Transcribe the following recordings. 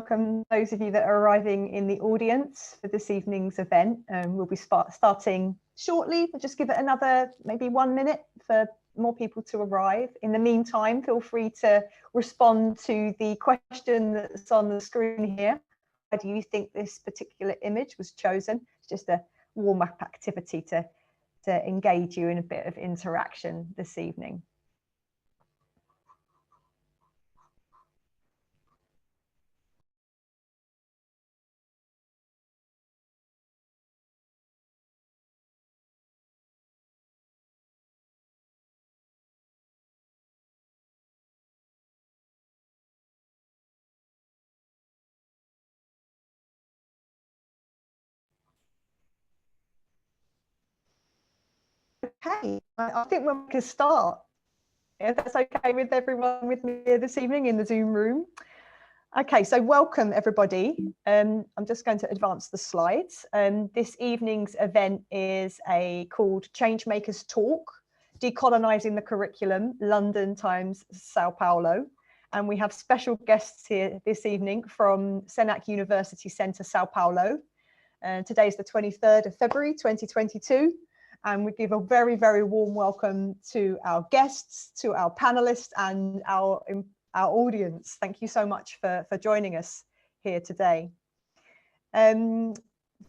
welcome those of you that are arriving in the audience for this evening's event. We'll be starting shortly. We'll just give it another maybe 1 minute for more people to arrive. In the meantime, feel free to respond to the question that's on the screen here. Why do you think this particular image was chosen? It's just a warm-up activity to engage you in a bit of interaction this evening. Okay, I think we'll make a start. If that's okay with everyone with me here this evening in the Zoom room. Okay, so welcome everybody. I'm just going to advance the slides. This evening's event is called Changemakers Talk, Decolonising the Curriculum, London times São Paulo. And we have special guests here this evening from Senac University Centre, São Paulo. Today is the 23rd of February, 2022. And we give a very, very warm welcome to our guests, to our panelists and our audience. Thank you so much for joining us here today. Feel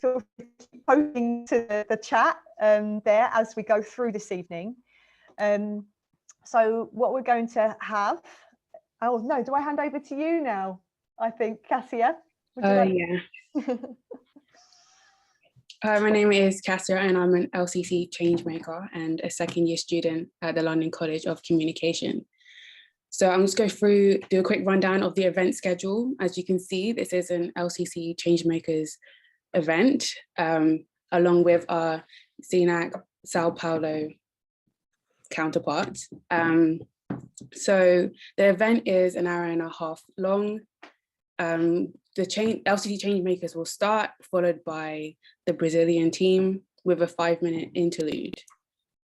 free to keep posting to the chat there as we go through this evening. So what we're going to have, oh no, do I hand over to you now? I think, Cassia. Yeah. My name is Cassia and I'm an LCC Changemaker and a second-year student at the London College of Communication. So I'm just going to do a quick rundown of the event schedule. As you can see, this is an LCC Changemakers event, along with our Senac São Paulo counterparts. So the event is an hour and a half long. The LCC Changemakers will start, followed by the Brazilian team with a 5-minute interlude,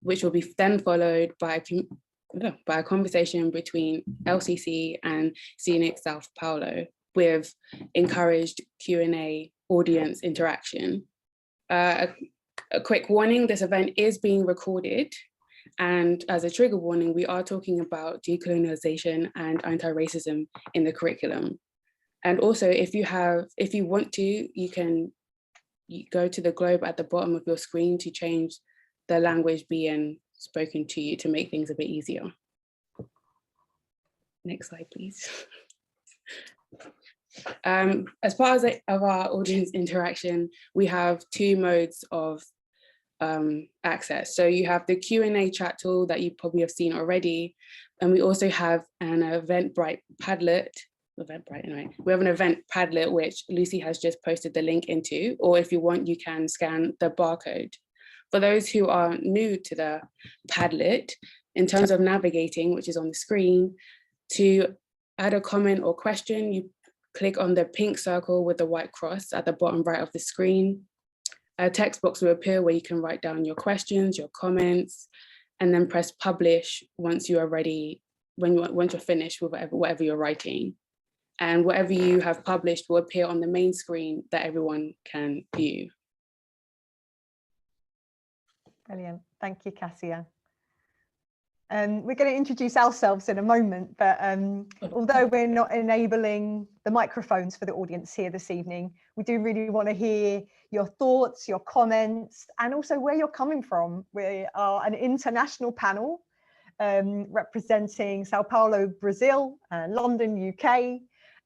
which will be then followed by a conversation between LCC and Senac São Paulo with encouraged Q&A audience interaction. A quick warning, this event is being recorded, and as a trigger warning, we are talking about decolonization and anti-racism in the curriculum. And also, if you want to, you go to the globe at the bottom of your screen to change the language being spoken to you to make things a bit easier. Next slide, please. As part of our audience interaction, we have 2 modes of access. So you have the Q&A chat tool that you probably have seen already, and we also have an Eventbrite Padlet. We have an event Padlet, which Lucy has just posted the link into, or if you want, you can scan the barcode. For those who are new to the Padlet, in terms of navigating, which is on the screen, to add a comment or question, you click on the pink circle with the white cross at the bottom right of the screen. A text box will appear where you can write down your questions, your comments, and then press publish once you are ready, once you're finished with whatever you're writing. And whatever you have published will appear on the main screen that everyone can view. Brilliant, thank you, Cassia. We're going to introduce ourselves in a moment, but although we're not enabling the microphones for the audience here this evening, we do really want to hear your thoughts, your comments, and also where you're coming from. We are an international panel representing São Paulo, Brazil, London, UK,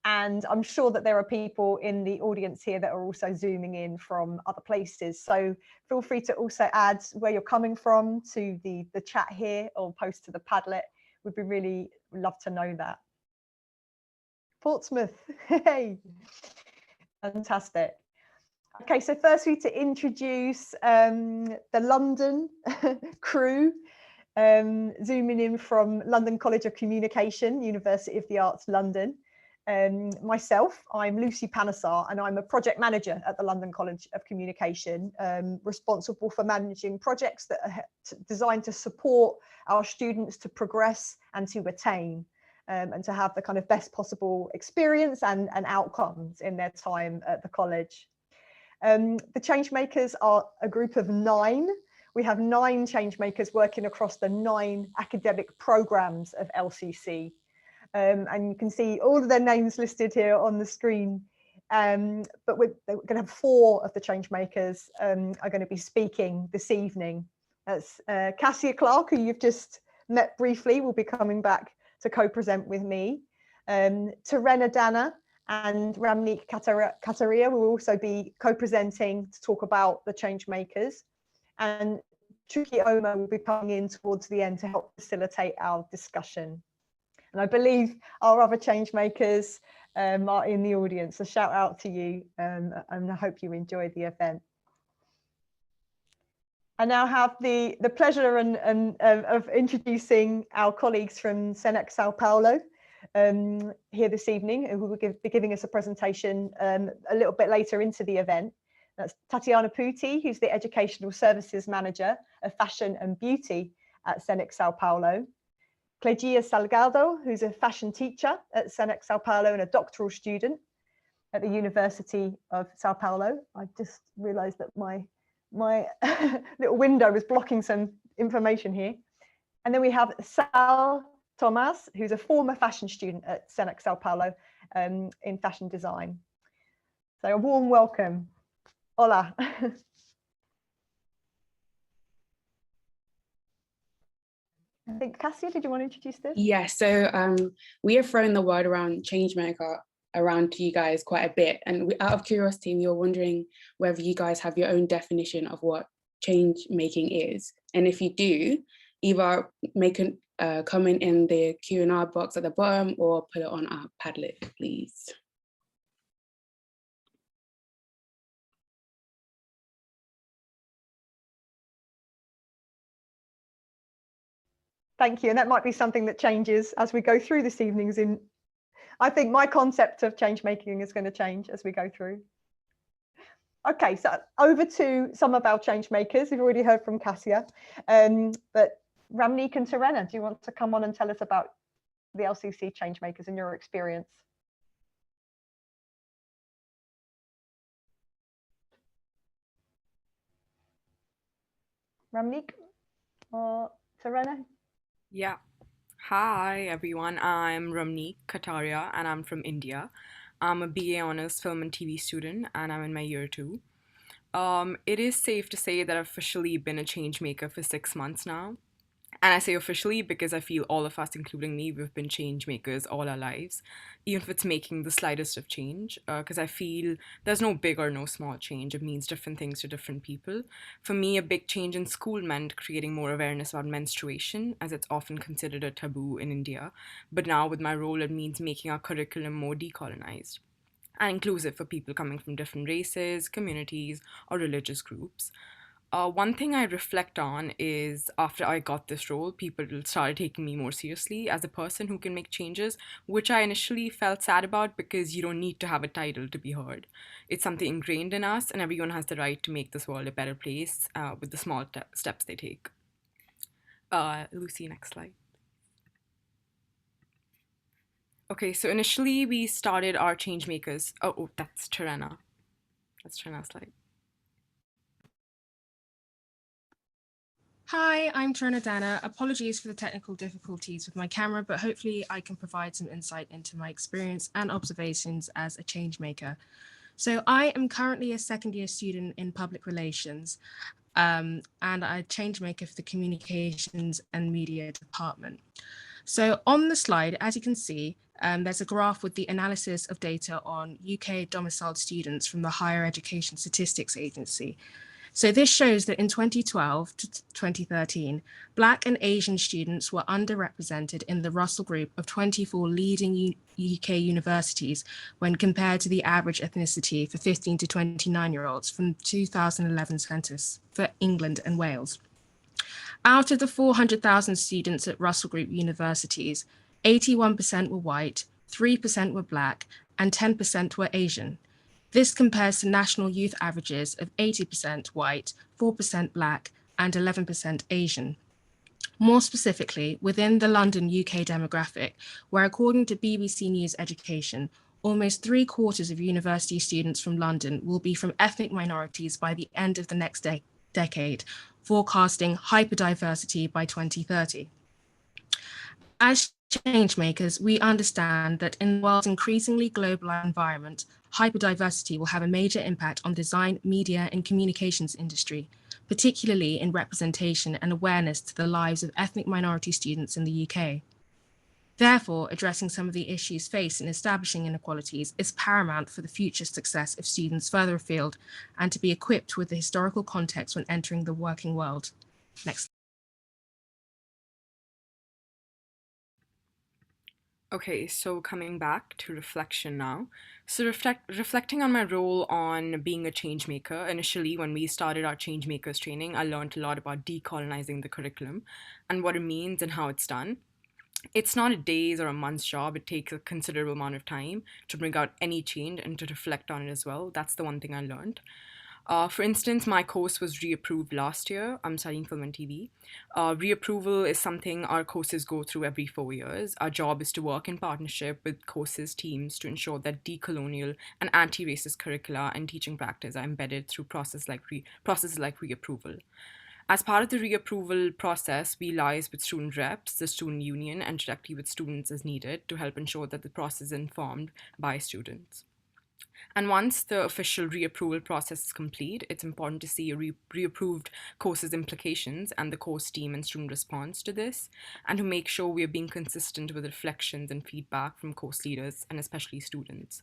and I'm sure that there are people in the audience here that are also zooming in from other places. So feel free to also add where you're coming from to the chat here or post to the Padlet. We'd be really love to know that. Portsmouth, hey, fantastic. Okay, so firstly to introduce the London crew, zooming in from London College of Communication, University of the Arts, London. Myself, I'm Lucy Panesar, and I'm a project manager at the London College of Communication, responsible for managing projects that are designed to support our students to progress and to attain. and to have the kind of best possible experience and outcomes in their time at the college. The Changemakers are a group of 9. We have 9 Changemakers working across the 9 academic programs of LCC. And you can see all of their names listed here on the screen. But we're going to have 4 of the Changemakers are going to be speaking this evening. That's Cassia Clarke, who you've just met briefly, will be coming back to co-present with me. Terena Danner and Ramneek Kataria will also be co-presenting to talk about the Changemakers. And Chuky Omo will be coming in towards the end to help facilitate our discussion. And I believe our other Changemakers are in the audience, so shout out to you, and I hope you enjoyed the event. I now have the pleasure of introducing our colleagues from Senac São Paulo here this evening, who will be giving us a presentation a little bit later into the event. That's Tatiana Putti, who's the Educational Services Manager of Fashion and Beauty at Senac São Paulo. Kledir Salgado, who's a fashion teacher at Senac São Paulo and a doctoral student at the University of São Paulo. I just realized that my little window was blocking some information here. And then we have Tomaz, who's a former fashion student at Senac São Paulo in fashion design. So a warm welcome. Hola. I think, Cassia, did you want to introduce this? Yeah, so we have thrown the word around changemaker around to you guys quite a bit. And out of curiosity, we were wondering whether you guys have your own definition of what change making is. And if you do, either make a comment in the Q&A box at the bottom or put it on our Padlet, please. Thank you. And that might be something that changes as we go through this evening's in. I think my concept of change making is going to change as we go through. Okay, so over to some of our change makers. We've already heard from Cassia, but Ramneek and Terena, do you want to come on and tell us about the LCC change makers and your experience? Ramneek or Terena? Yeah. Hi, everyone. I'm Ramneek Kataria, and I'm from India. I'm a BA Honours Film and TV student, and I'm in my year 2. It is safe to say that I've officially been a change maker for 6 months now. And I say officially because I feel all of us, including me, we've been change makers all our lives, even if it's making the slightest of change, because I feel there's no big or no small change. It means different things to different people. For me, a big change in school meant creating more awareness about menstruation, as it's often considered a taboo in India. But now with my role, it means making our curriculum more decolonized and inclusive for people coming from different races, communities, or religious groups. One thing I reflect on is after I got this role, people started taking me more seriously as a person who can make changes, which I initially felt sad about because you don't need to have a title to be heard. It's something ingrained in us, and everyone has the right to make this world a better place with the small steps they take. Lucy, next slide. Okay, so initially we started our changemakers. Oh, that's Terena. That's Terena's slide. Hi, I'm Terena Danner. Apologies for the technical difficulties with my camera, but hopefully I can provide some insight into my experience and observations as a change maker. So I am currently a second-year student in public relations, and I'm a change maker for the communications and media department. So on the slide, as you can see, there's a graph with the analysis of data on UK domiciled students from the Higher Education Statistics Agency. So this shows that in 2012 to 2013, Black and Asian students were underrepresented in the Russell Group of 24 leading UK universities when compared to the average ethnicity for 15 to 29-year-olds from 2011 census for England and Wales. Out of the 400,000 students at Russell Group universities, 81% were white, 3% were Black, and 10% were Asian. This compares to national youth averages of 80% white, 4% Black, and 11% Asian. More specifically, within the London UK demographic, where according to BBC News Education, almost 3/4 of university students from London will be from ethnic minorities by the end of the next decade, forecasting hyperdiversity by 2030. As changemakers, we understand that in the world's increasingly globalized environment, hyperdiversity will have a major impact on the design, media, and communications industry, particularly in representation and awareness to the lives of ethnic minority students in the UK. Therefore, addressing some of the issues faced in establishing inequalities is paramount for the future success of students further afield and to be equipped with the historical context when entering the working world. Next. Okay, so coming back to reflection now. So reflecting on my role on being a change maker, initially when we started our change makers training, I learned a lot about decolonizing the curriculum and what it means and how it's done. It's not a day's or a month's job. It takes a considerable amount of time to bring out any change and to reflect on it as well. That's the one thing I learned. For instance, my course was reapproved last year. I'm studying film and TV. Reapproval is something our courses go through every 4 years. Our job is to work in partnership with courses teams to ensure that decolonial and anti-racist curricula and teaching practice are embedded through processes like reapproval. As part of the reapproval process, we liaise with student reps, the student union, and directly with students as needed to help ensure that the process is informed by students. And once the official reapproval process is complete, it's important to see a reapproved course's implications and the course team and student response to this, and to make sure we are being consistent with reflections and feedback from course leaders and especially students.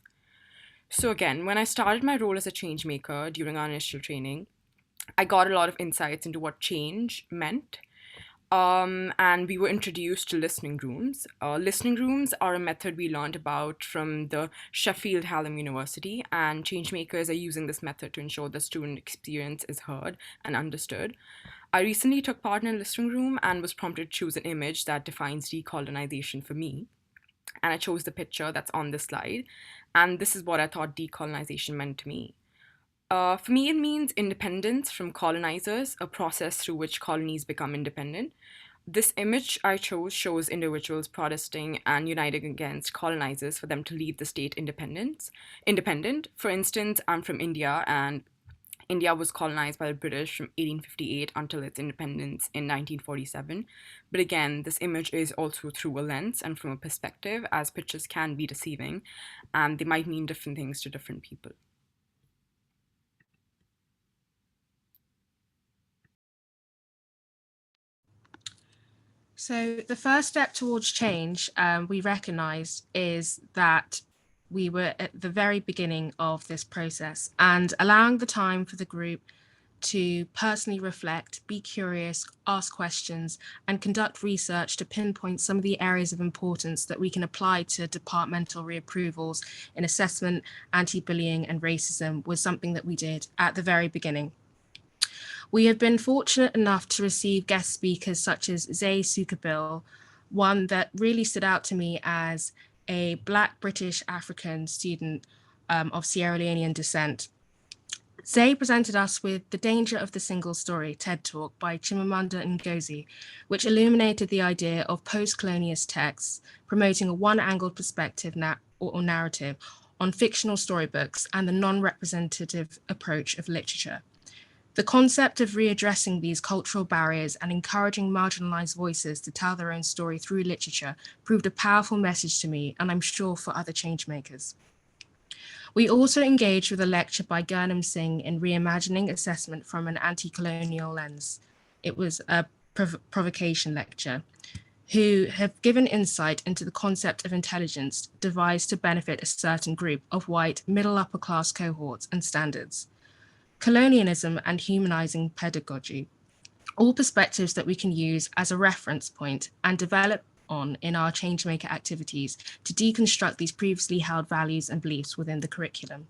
So again, when I started my role as a change maker during our initial training, I got a lot of insights into what change meant. And we were introduced to listening rooms. Listening rooms are a method we learned about from the Sheffield Hallam University, and changemakers are using this method to ensure the student experience is heard and understood. I recently took part in a listening room and was prompted to choose an image that defines decolonization for me. And I chose the picture that's on the slide, and this is what I thought decolonization meant to me. For me, it means independence from colonizers, a process through which colonies become independent. This image I chose shows individuals protesting and uniting against colonizers for them to leave the state independent. For instance, I'm from India, and India was colonized by the British from 1858 until its independence in 1947. But again, this image is also through a lens and from a perspective, as pictures can be deceiving, and they might mean different things to different people. So the first step towards change we recognized is that we were at the very beginning of this process, and allowing the time for the group to personally reflect, be curious, ask questions, and conduct research to pinpoint some of the areas of importance that we can apply to departmental reapprovals in assessment, anti-bullying, and racism was something that we did at the very beginning. We have been fortunate enough to receive guest speakers such as Zay Sukabil, one that really stood out to me as a Black British African student of Sierra Leonean descent. Zay presented us with The Danger of the Single Story TED Talk by Chimamanda Ngozi, which illuminated the idea of post-colonialist texts, promoting a one-angled perspective or narrative on fictional storybooks and the non-representative approach of literature. The concept of readdressing these cultural barriers and encouraging marginalized voices to tell their own story through literature proved a powerful message to me, and I'm sure for other changemakers. We also engaged with a lecture by Gurnam Singh in Reimagining Assessment from an Anti-Colonial Lens. It was a provocation lecture, who have given insight into the concept of intelligence devised to benefit a certain group of white middle-upper class cohorts and standards. Colonialism and humanizing pedagogy, all perspectives that we can use as a reference point and develop on in our changemaker activities to deconstruct these previously held values and beliefs within the curriculum.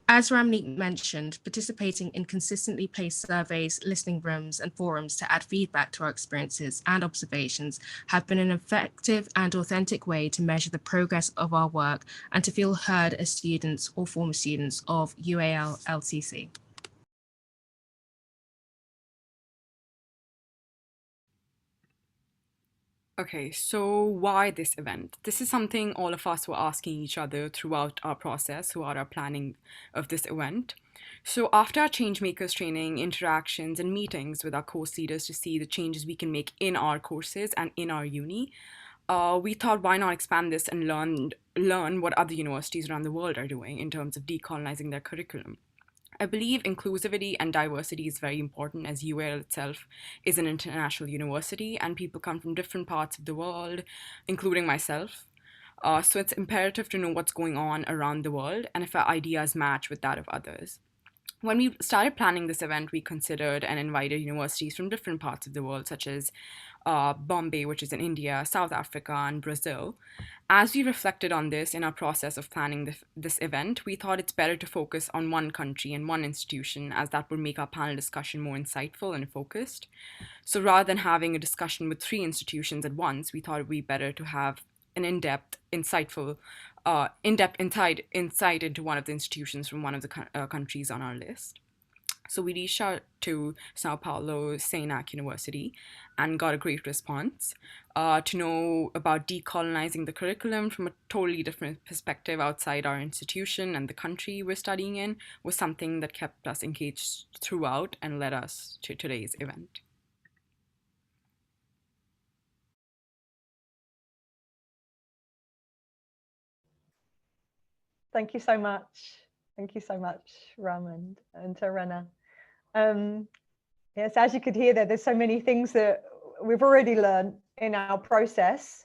As Ramneek mentioned, participating in consistently placed surveys, listening rooms, and forums to add feedback to our experiences and observations have been an effective and authentic way to measure the progress of our work and to feel heard as students or former students of UAL LCC. Okay, so why this event? This is something all of us were asking each other throughout our process, throughout our planning of this event. So after our Changemakers training, interactions, and meetings with our course leaders to see the changes we can make in our courses and in our uni, we thought, why not expand this and learn what other universities around the world are doing in terms of decolonizing their curriculum. I believe inclusivity and diversity is very important, as UAL itself is an international university and people come from different parts of the world, including myself. So it's imperative to know what's going on around the world and if our ideas match with that of others. When we started planning this event, we considered and invited universities from different parts of the world, such as Bombay, which is in India, South Africa, and Brazil. As we reflected on this in our process of planning this event, we thought it's better to focus on one country and one institution, as that would make our panel discussion more insightful and focused. So rather than having a discussion with 3 institutions at once, we thought it would be better to have an in-depth insight into one of the institutions from one of the countries on our list. So we reached out to São Paulo Senac University and got a great response. To know about decolonizing the curriculum from a totally different perspective outside our institution and the country we're studying in was something that kept us engaged throughout and led us to today's event. Thank you so much. Thank you so much, Ram and Terena. Yes, as you could hear there's so many things that we've already learned in our process,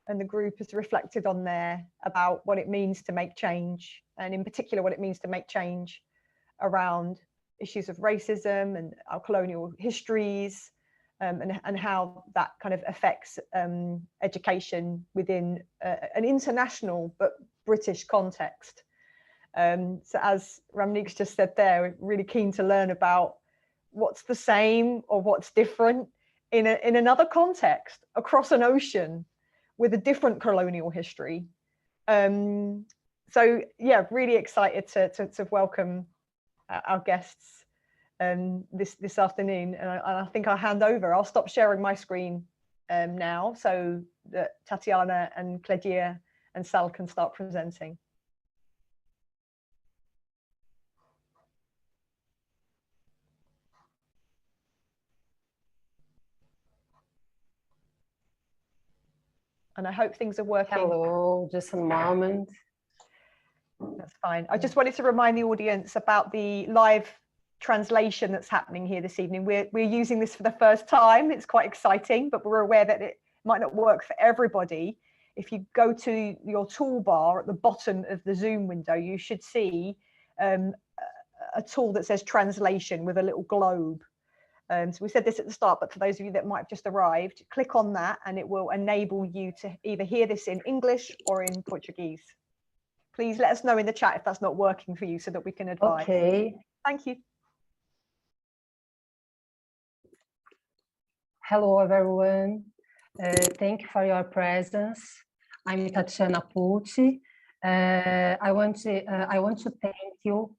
and the group has reflected on there about what it means to make change, and in particular what it means to make change around issues of racism and our colonial histories, and how that kind of affects education within an international but British context. So as Ramneek's just said there, we're really keen to learn about what's the same or what's different in another context across an ocean with a different colonial history. So yeah, really excited to welcome our guests this afternoon, and I think I'll hand over. I'll stop sharing my screen now so that Tatiana and Kledir and Sal can start presenting. And I hope things are working. Hello, just a moment. That's fine. I just wanted to remind the audience about the live translation that's happening here this evening. We're using this for the first time. It's quite exciting, but we're aware that it might not work for everybody. If you go to your toolbar at the bottom of the Zoom window, you should see a tool that says translation with a little globe. So we said this at the start, but for those of you that might have just arrived, click on that and it will enable you to either hear this in English or in Portuguese. Please let us know in the chat if that's not working for you so that we can advise. Okay. Thank you. Hello, everyone. Thank you for your presence. I'm Tatiana Putti. I want to thank you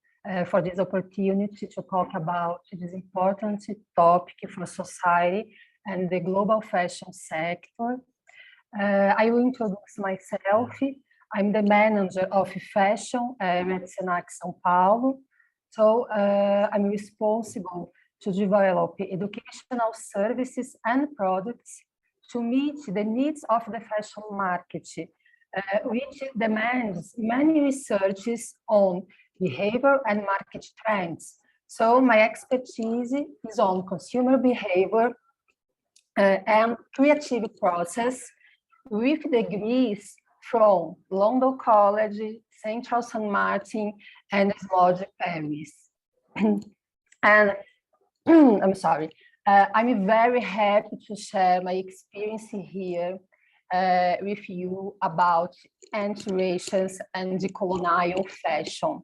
for this opportunity to talk about this important topic for society and the global fashion sector. I will introduce myself. I'm the manager of fashion at Senac São Paulo. So I'm responsible to develop educational services and products to meet the needs of the fashion market, which demands many researches on behavior and market trends. So my expertise is on consumer behavior and creative process with degrees from London College, Central St. Martin, and Slodge Paris. And I'm sorry, I'm very happy to share my experience here with you about anti-racial and decolonial fashion.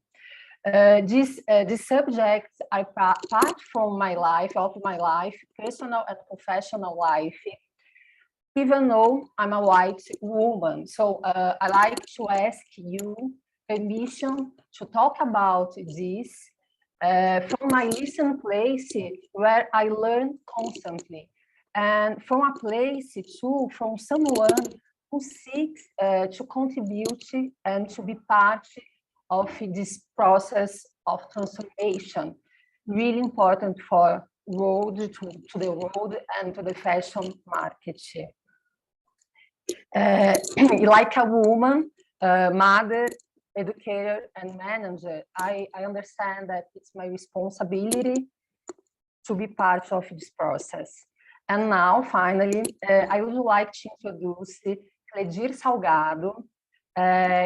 These subjects are part from my life, personal and professional life, even though I'm a white woman. So I like to ask you permission to talk about this from my listening place where I learn constantly. and from a place too, from someone who seeks to contribute and to be part of this process of transformation, really important for to the world and to the fashion market. Like a woman, mother, educator, and manager, I understand that it's my responsibility to be part of this process. And now, finally, I would like to introduce Kledir Salgado.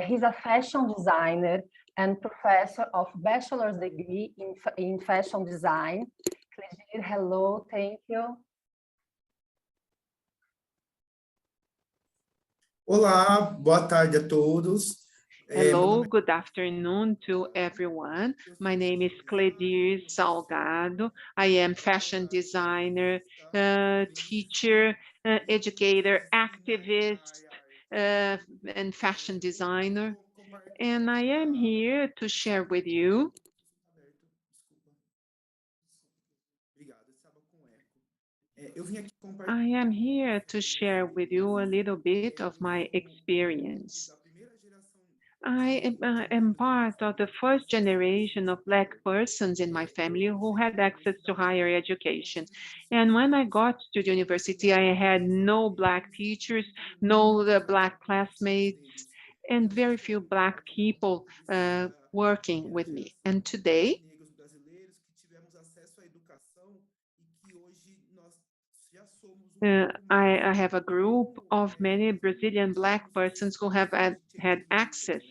He's a fashion designer and professor of bachelor's degree in fashion design. Kledir, hello, thank you. Olá, boa tarde a todos. Hello, good afternoon to everyone. My name is Kledir Salgado. I am fashion designer, teacher, educator, activist, and fashion designer. And I am here to share with you a little bit of my experience. I am part of the first generation of Black persons in my family who had access to higher education. And when I got to the university, I had no Black teachers, no Black classmates, and very few Black people working with me. And today, I have a group of many Brazilian Black persons who have had access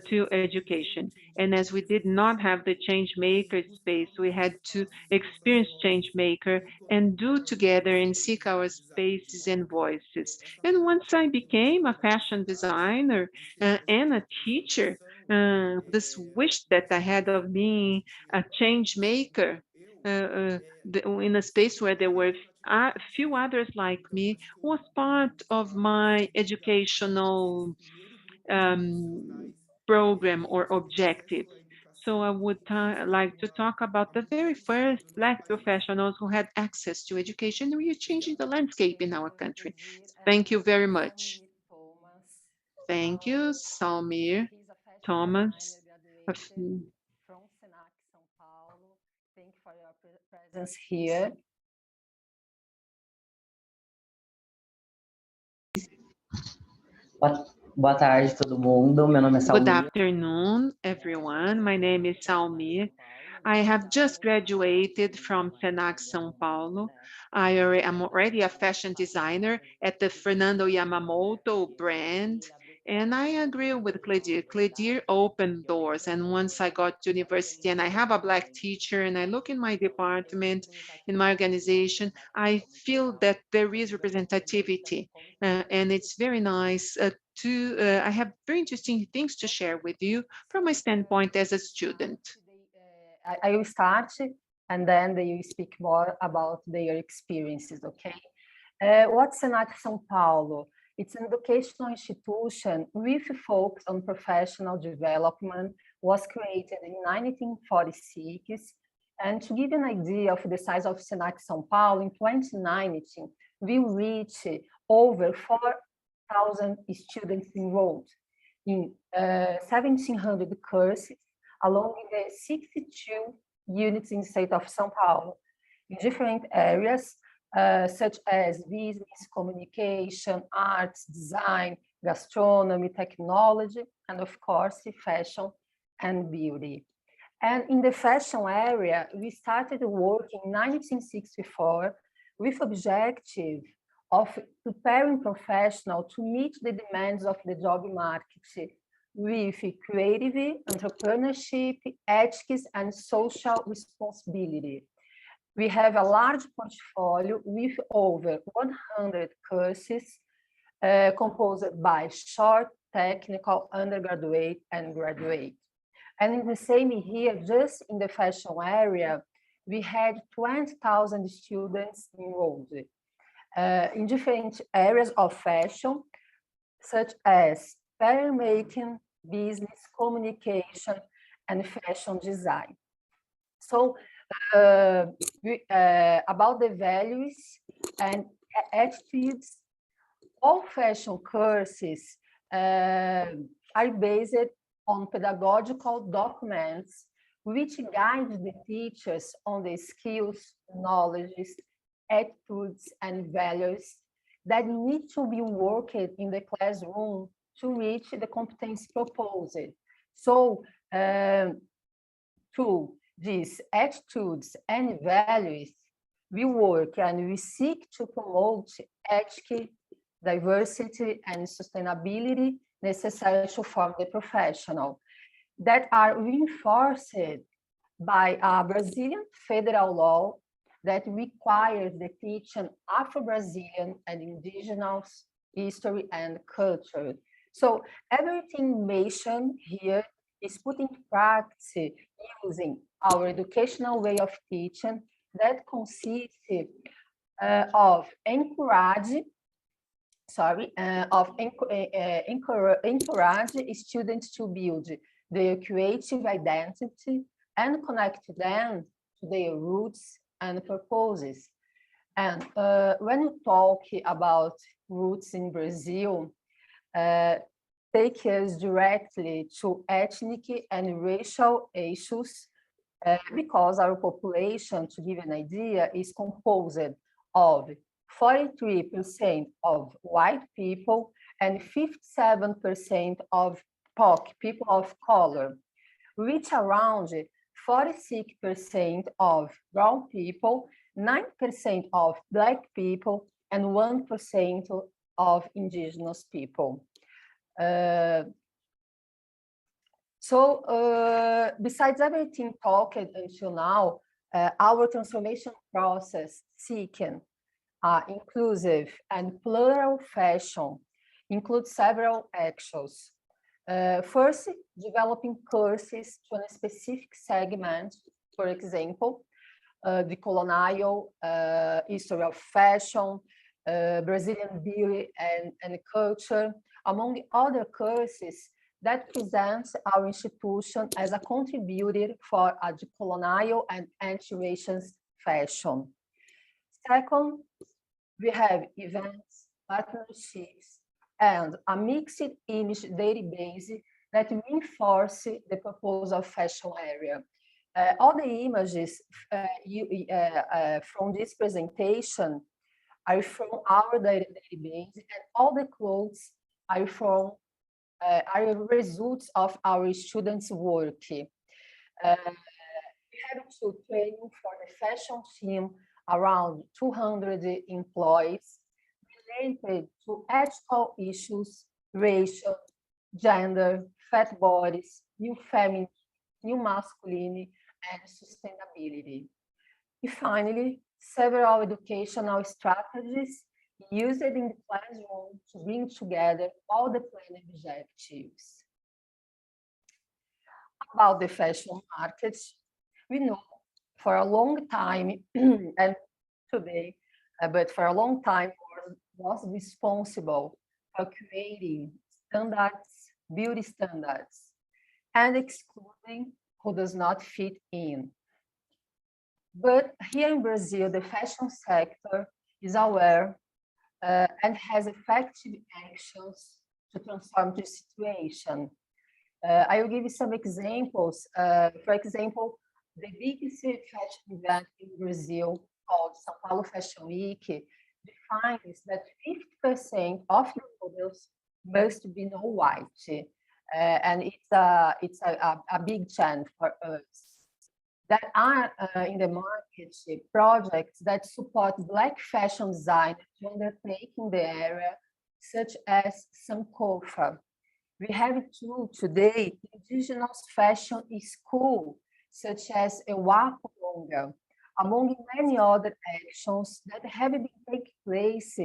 to education. And as we did not have the Changemaker space, we had to experience Changemaker and do together and seek our spaces and voices. And once I became a fashion designer and a teacher, this wish that I had of being a Changemaker in a space where there were a few others like me was part of my educational program or objectives. So I would like to talk about the very first Black professionals who had access to education. We are changing the landscape in our country. Thank you very much. Thank you, Salmir, Tomaz. From Senac São Paulo. Thank you for your presence here. Boa tarde, todo mundo. Meu nome é Salmir. Good afternoon, everyone. My name is Salmir. I have just graduated from Senac São Paulo. I am already a fashion designer at the Fernando Yamamoto brand. And I agree with Kledir. Kledir opened doors. And once I got to university and I have a Black teacher and I look in my department, in my organization, I feel that there is representativity. And it's very nice I have very interesting things to share with you from my standpoint as a student. I will start and then they will speak more about their experiences, okay? What's Senac São Paulo? It's an educational institution with focus on professional development, was created in 1946. And to give you an idea of the size of Senac São Paulo, in 2019, we reached over 4,000 students enrolled in 1,700 courses, along with the 62 units in the state of São Paulo, in different areas, such as business, communication, arts, design, gastronomy, technology, and of course, fashion and beauty. And in the fashion area, we started working in 1964 with objective of preparing professionals to meet the demands of the job market with creativity, entrepreneurship, ethics, and social responsibility. We have a large portfolio with over 100 courses composed by short, technical, undergraduate, and graduate. And in the same year, just in the fashion area, we had 20,000 students enrolled in different areas of fashion, such as pattern making, business, communication, and fashion design. So about the values, and attitudes. All fashion courses are based on pedagogical documents which guide the teachers on the skills, knowledges, attitudes, and values that need to be worked in the classroom to reach the competence proposed. So, through these attitudes and values, we work and we seek to promote equity, diversity, and sustainability necessary to form the professional that are reinforced by a Brazilian federal law that requires the teaching Afro-Brazilian and indigenous history and culture. So everything mentioned here is put into practice using our educational way of teaching that consists of encourage students to build their creative identity and connect them to their roots and purposes. And when you talk about roots in Brazil, take us directly to ethnic and racial issues, because our population, to give an idea, is composed of 43% of white people and 57% of POC, people of color, which around 46% of brown people, 9% of Black people, and 1% of indigenous people. Besides everything talked until now, our transformation process seeking inclusive and plural fashion includes several actions. First, developing courses to a specific segment, for example, Decolonial, History of Fashion, Brazilian Beauty and Culture, among other courses that presents our institution as a contributor for a decolonial and anti-racist fashion. Second, we have events, partnerships, and a mixed image database that reinforce the purpose of fashion area. All the images from this presentation are from our database, and all the clothes are from results of our students' work. We have to training for the fashion team around 200 employees related to ethical issues, racial, gender, fat bodies, new feminine, new masculine, and sustainability. And finally, several educational strategies used in the classroom to bring together all the planned objectives. About the fashion market, we know for a long time, and today, but for a long time was responsible for creating standards, beauty standards, and excluding who does not fit in. But here in Brazil, the fashion sector is aware and has effective actions to transform the situation. I will give you some examples. For example, the biggest fashion event in Brazil, called São Paulo Fashion Week, defines that 50% of the models must be non-white, and it's a big challenge for us. That are in the market projects that support Black fashion design to undertake in the area, such as Sankofa. We have too today indigenous fashion school, such as Ewapo Longa, among many other actions that have been taking place,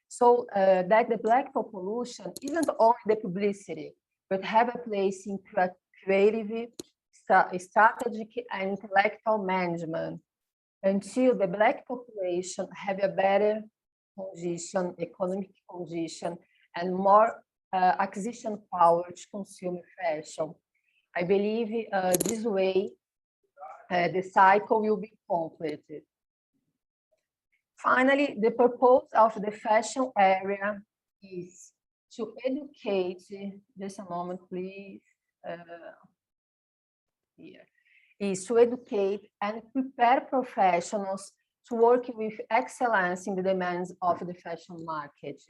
so that the Black population isn't only the publicity, but have a place in creative, strategic, and intellectual management, until the Black population have a better condition, economic condition, and more acquisition power to consume fashion. I believe this way the cycle will be completed. Finally, the purpose of the fashion area is to educate, just a moment, please, here, is to educate and prepare professionals to work with excellence in the demands of the fashion market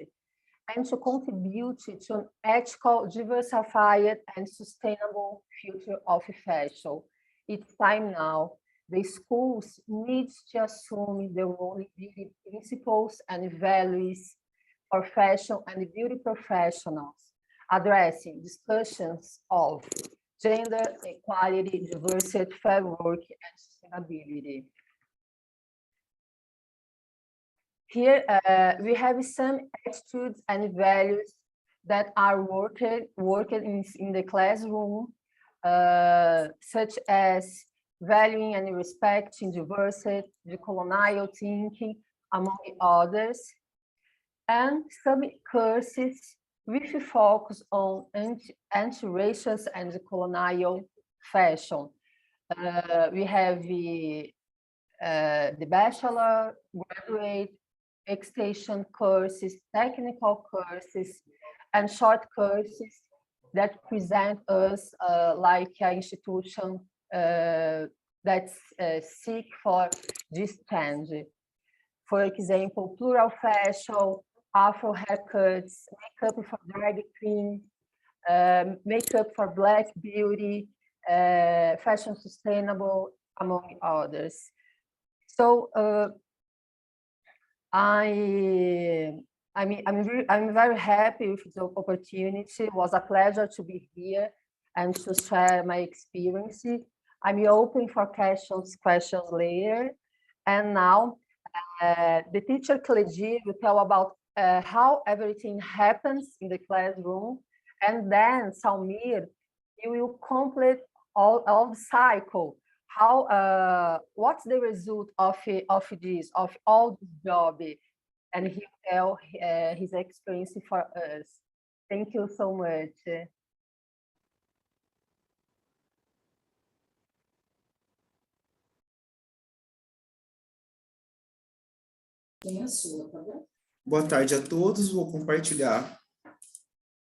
and to contribute to an ethical, diversified, and sustainable future of fashion. It's time now. The schools need to assume their own beauty principles and values for fashion and beauty professionals, addressing discussions of gender equality, diversity, fair work, and sustainability. Here, we have some attitudes and values that are worked in the classroom, such as valuing and respecting diversity, decolonial thinking, among others, and some courses with focus on anti-racist and decolonial fashion. We have the bachelor, graduate, extension courses, technical courses, and short courses that present us like an institution that seek for this change. For example, plural fashion, Afro haircuts, makeup for drag queen, makeup for Black beauty, fashion sustainable, among others. So I'm very happy with the opportunity. It was a pleasure to be here and to share my experience. I'm open for questions later. And now the teacher Kledir will tell about how everything happens in the classroom. And then Salmir, you will complete all the cycle. How what's the result of all this job, and he will tell his experience for us. Thank you so much. Boa tarde a todos. Vou compartilhar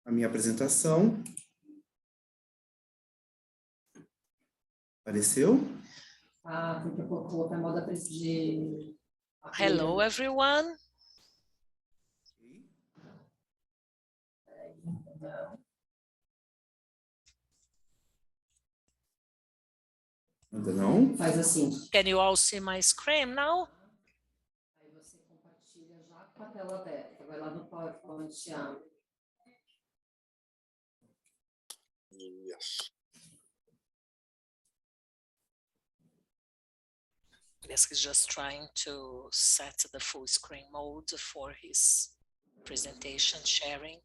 a minha apresentação. Apareceu? Hello, everyone. Ainda não? Faz assim. Can you all see my screen now? Aí você compartilha já com a tela aberta. Vai lá no PowerPoint e abre. Yes. Yes, he's just trying to set the full screen mode for his presentation sharing.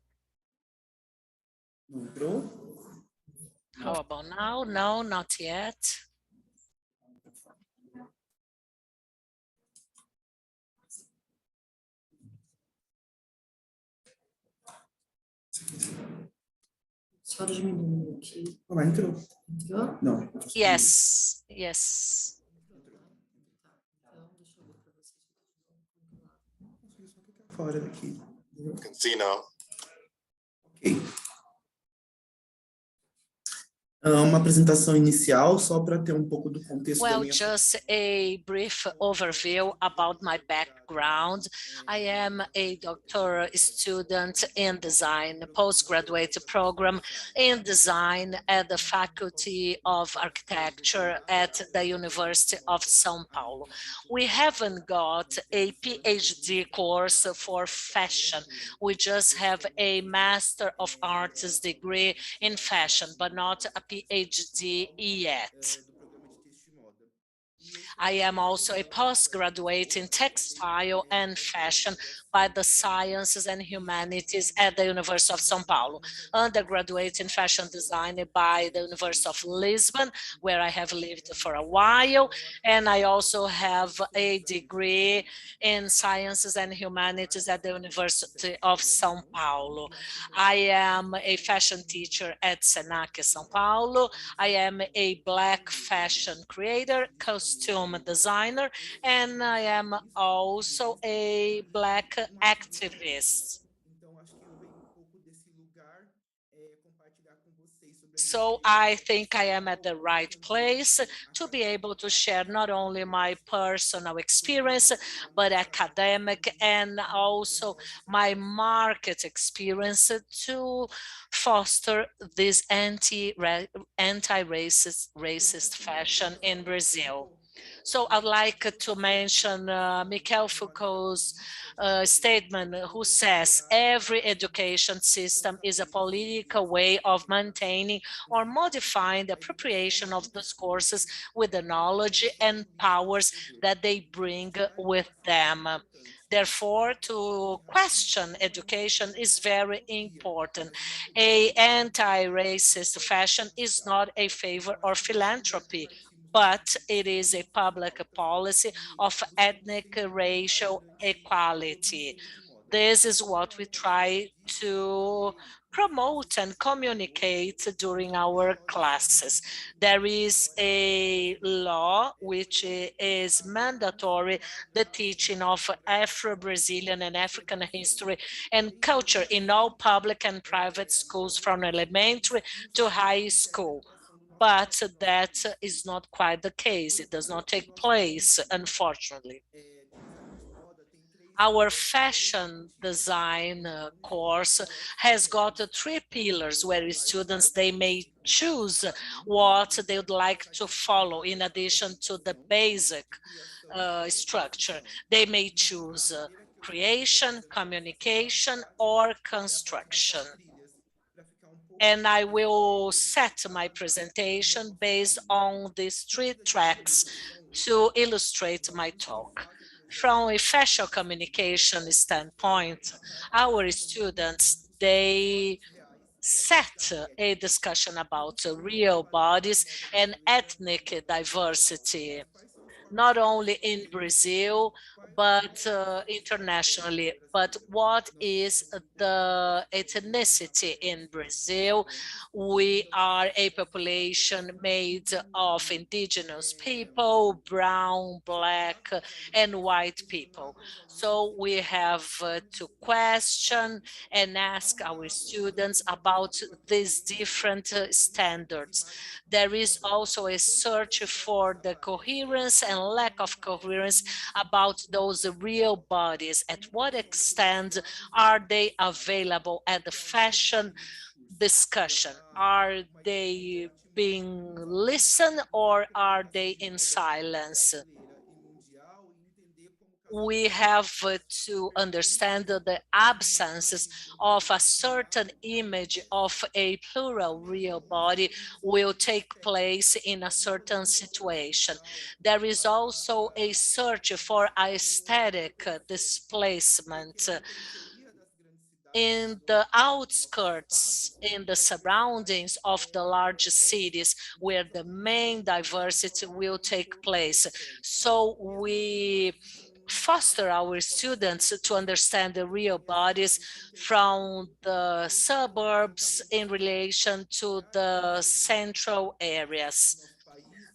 Não entrou? How about now? No, not yet. Só diminuindo aqui. Olá, entrou. Entrou? Não. Yes, yes. Fora daqui. You can see now. Ok. Uma apresentação inicial, só para ter um pouco do contexto da Well, minha... just a brief overview about my background. I am a doctoral student in design, postgraduate program in design at the Faculty of Architecture at the University of São Paulo. We haven't got a PhD course for fashion. We just have a Master of Arts degree in fashion, but not a PhD yet. I am also a postgraduate in textile and fashion, by the Sciences and Humanities at the University of São Paulo, undergraduate in fashion design by the University of Lisbon, where I have lived for a while, and I also have a degree in Sciences and Humanities at the University of São Paulo. I am a fashion teacher at Senac São Paulo. I am a Black fashion creator, costume designer, and I am also a Black activist. So I think I am at the right place to be able to share not only my personal experience, but academic and also my market experience to foster this anti-racist fashion in Brazil. So I'd like to mention Michel Foucault's statement, who says every education system is a political way of maintaining or modifying the appropriation of those courses with the knowledge and powers that they bring with them. Therefore, to question education is very important. A anti-racist fashion is not a favor or philanthropy, but it is a public policy of ethnic racial equality. This is what we try to promote and communicate during our classes. There is a law which is mandatory, the teaching of Afro-Brazilian and African history and culture in all public and private schools from elementary to high school. But that is not quite the case. It does not take place, unfortunately. Our fashion design course has got 3 pillars where students, they may choose what they would like to follow in addition to the basic structure. They may choose creation, communication, or construction. And I will set my presentation based on these 3 tracks to illustrate my talk. From a fashion communication standpoint, our students, they set a discussion about real bodies and ethnic diversity, not only in Brazil, but internationally. But what is the ethnicity in Brazil? We are a population made of indigenous people, brown, black, and white people. So we have to question and ask our students about these different standards. There is also a search for the coherence and lack of coherence about those real bodies. At what extent are they available at the fashion discussion? Are they being listened or are they in silence? We have to understand the absences of a certain image of a plural real body will take place in a certain situation. There is also a search for aesthetic displacement. In the outskirts, in the surroundings of the large cities where the main diversity will take place. So we foster our students to understand the real bodies from the suburbs in relation to the central areas.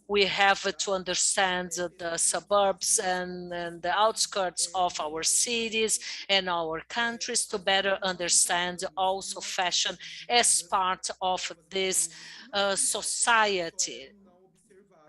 We have to understand the suburbs and the outskirts of our cities and our countries to better understand also fashion as part of this society.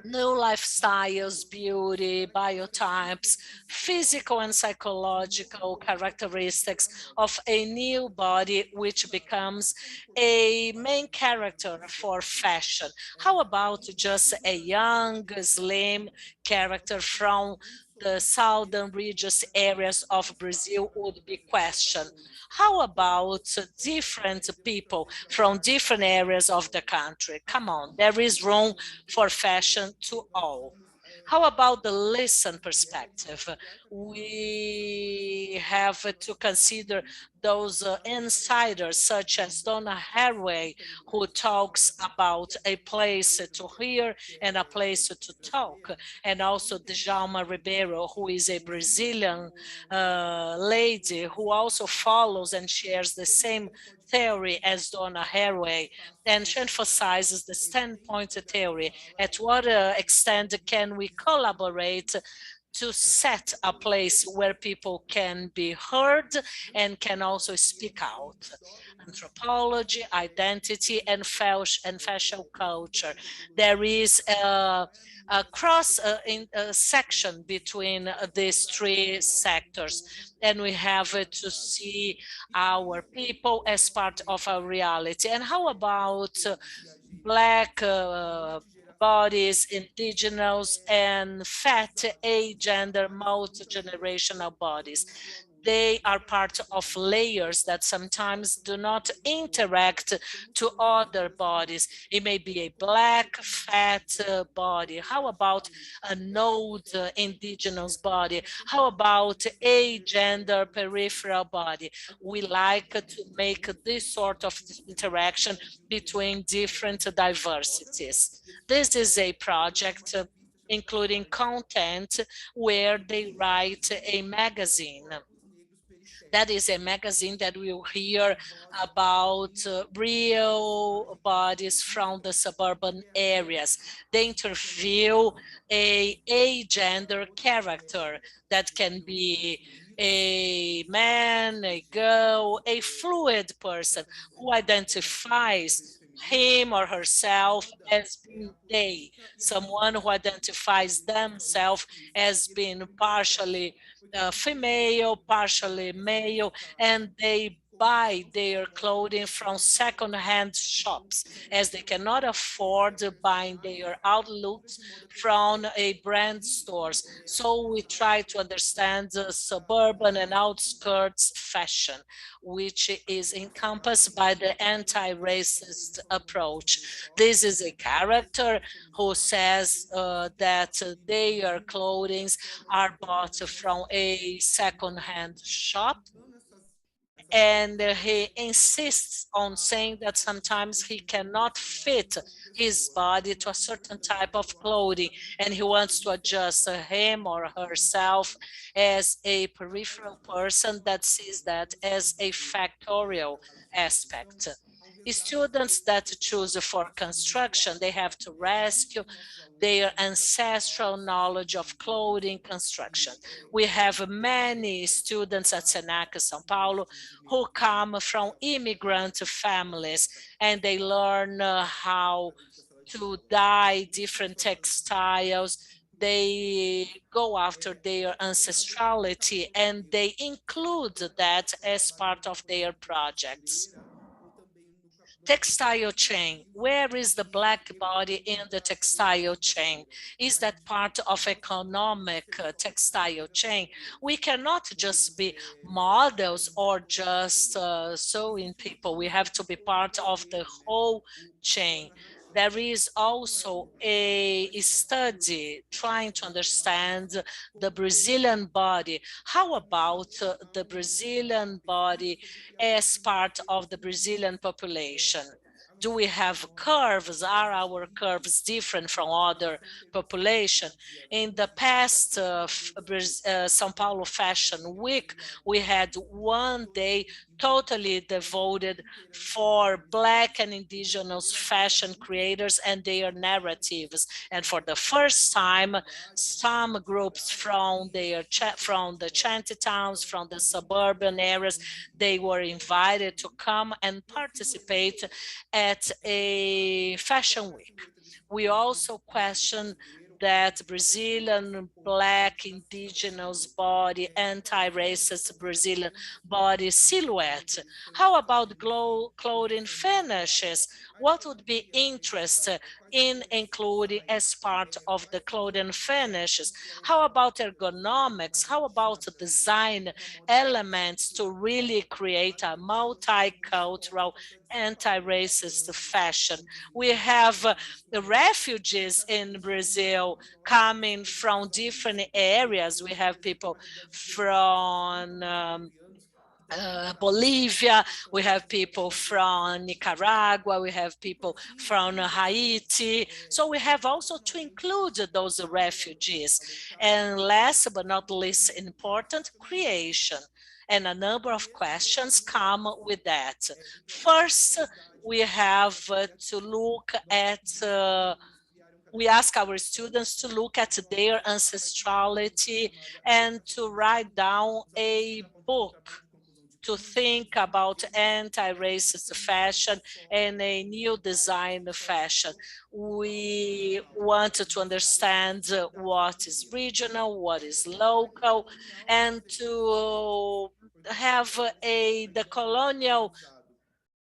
New lifestyles, beauty, biotypes, physical and psychological characteristics of a new body which becomes a main character for fashion. How about just a young, slim character from the southern regions areas of Brazil would be questioned? How about different people from different areas of the country? Come on, there is room for fashion to all. How about the listen perspective? We have to consider those insiders such as Donna Haraway, who talks about a place to hear and a place to talk, and also Djalma Ribeiro, who is a Brazilian lady who also follows and shares the same theory as Donna Haraway, and she emphasizes the standpoint theory. At what extent can we collaborate to set a place where people can be heard and can also speak out? Anthropology, identity, and fashion culture. There is a cross section between these three sectors, and we have to see our people as part of our reality. And how about Black bodies, indigenous, and fat, agender, multi-generational bodies? They are part of layers that sometimes do not interact to other bodies. It may be a Black, fat body. How about a node indigenous body? How about a gender peripheral body? We like to make this sort of interaction between different diversities. This is a project including content where they write a magazine. That is a magazine that will hear about real bodies from the suburban areas. They interview a gender character that can be a man, a girl, a fluid person who identifies him or herself as being they, someone who identifies themselves as being partially female, partially male, and they buy their clothing from second-hand shops as they cannot afford buying their outlooks from a brand stores. So we try to understand the suburban and outskirts fashion, which is encompassed by the anti-racist approach. This is a character who says that their clothing are bought from a second-hand shop, and he insists on saying that sometimes he cannot fit his body to a certain type of clothing, and he wants to adjust him or herself as a peripheral person that sees that as a factorial aspect. Students that choose for construction, they have to rescue their ancestral knowledge of clothing construction. We have many students at Senac São Paulo who come from immigrant families, and they learn how to dye different textiles. They go after their ancestrality, and they include that as part of their projects. Textile chain. Where is the Black body in the textile chain? Is that part of economic textile chain? We cannot just be models or just sewing people. We have to be part of the whole chain. There is also a study trying to understand the Brazilian body. How about the Brazilian body as part of the Brazilian population? Do we have curves? Are our curves different from other population? In the past São Paulo Fashion Week, we had one day totally devoted for Black and indigenous fashion creators and their narratives. And for the first time, some groups from the shanty towns, from the suburban areas, they were invited to come and participate at a fashion week. We also question that Brazilian Black indigenous body, anti-racist Brazilian body silhouette. How about clothing finishes? What would be interest in including as part of the clothing finishes? How about ergonomics? How about design elements to really create a multicultural, anti-racist fashion? We have the refugees in Brazil coming from different areas. We have people from Bolivia, we have people from Nicaragua, we have people from Haiti. So we have also to include those refugees. And last but not least important, creation. And a number of questions come with that. First, we have to look at we ask our students to look at their ancestrality and to write down a book to think about anti-racist fashion and a new design fashion. We want to understand what is regional, what is local, and to have a decolonial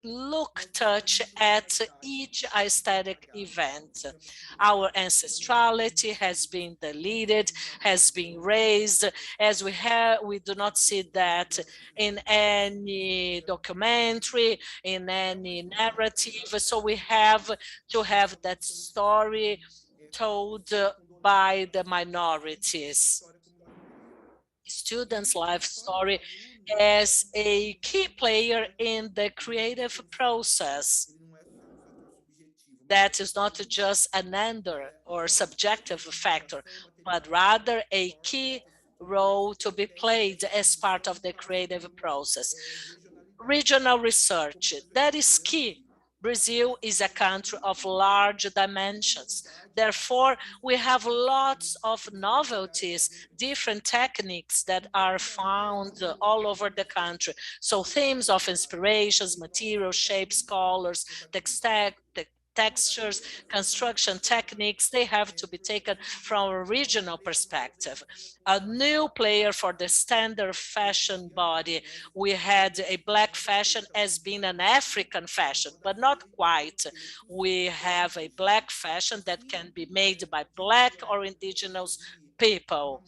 look, touch at each aesthetic event. Our ancestrality has been deleted, has been raised, as we do not see that in any documentary, in any narrative. So we have to have that story told by the minorities. Students' life story as a key player in the creative process. That is not just an under or subjective factor, but rather a key role to be played as part of the creative process. Regional research, that is key. Brazil is a country of large dimensions. Therefore, we have lots of novelties, different techniques that are found all over the country. So themes of inspirations, materials, shapes, colors, textures, construction techniques, they have to be taken from a regional perspective. A new player for the standard fashion body. We had a black fashion as being an African fashion, but not quite. We have a black fashion that can be made by black or indigenous people.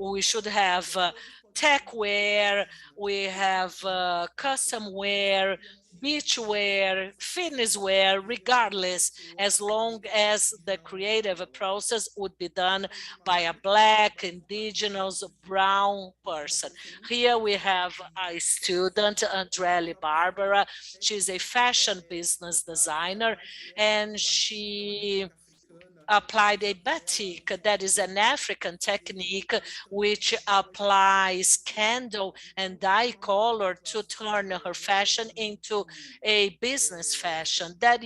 We should have tech wear, we have custom wear, beach wear, fitness wear, regardless, as long as the creative process would be done by a black, indigenous, brown person. Here we have a student, Andrelli Barbara. She's a fashion business designer, and she applied a batik, that is an African technique which applies candle and dye color to turn her fashion into a business fashion. That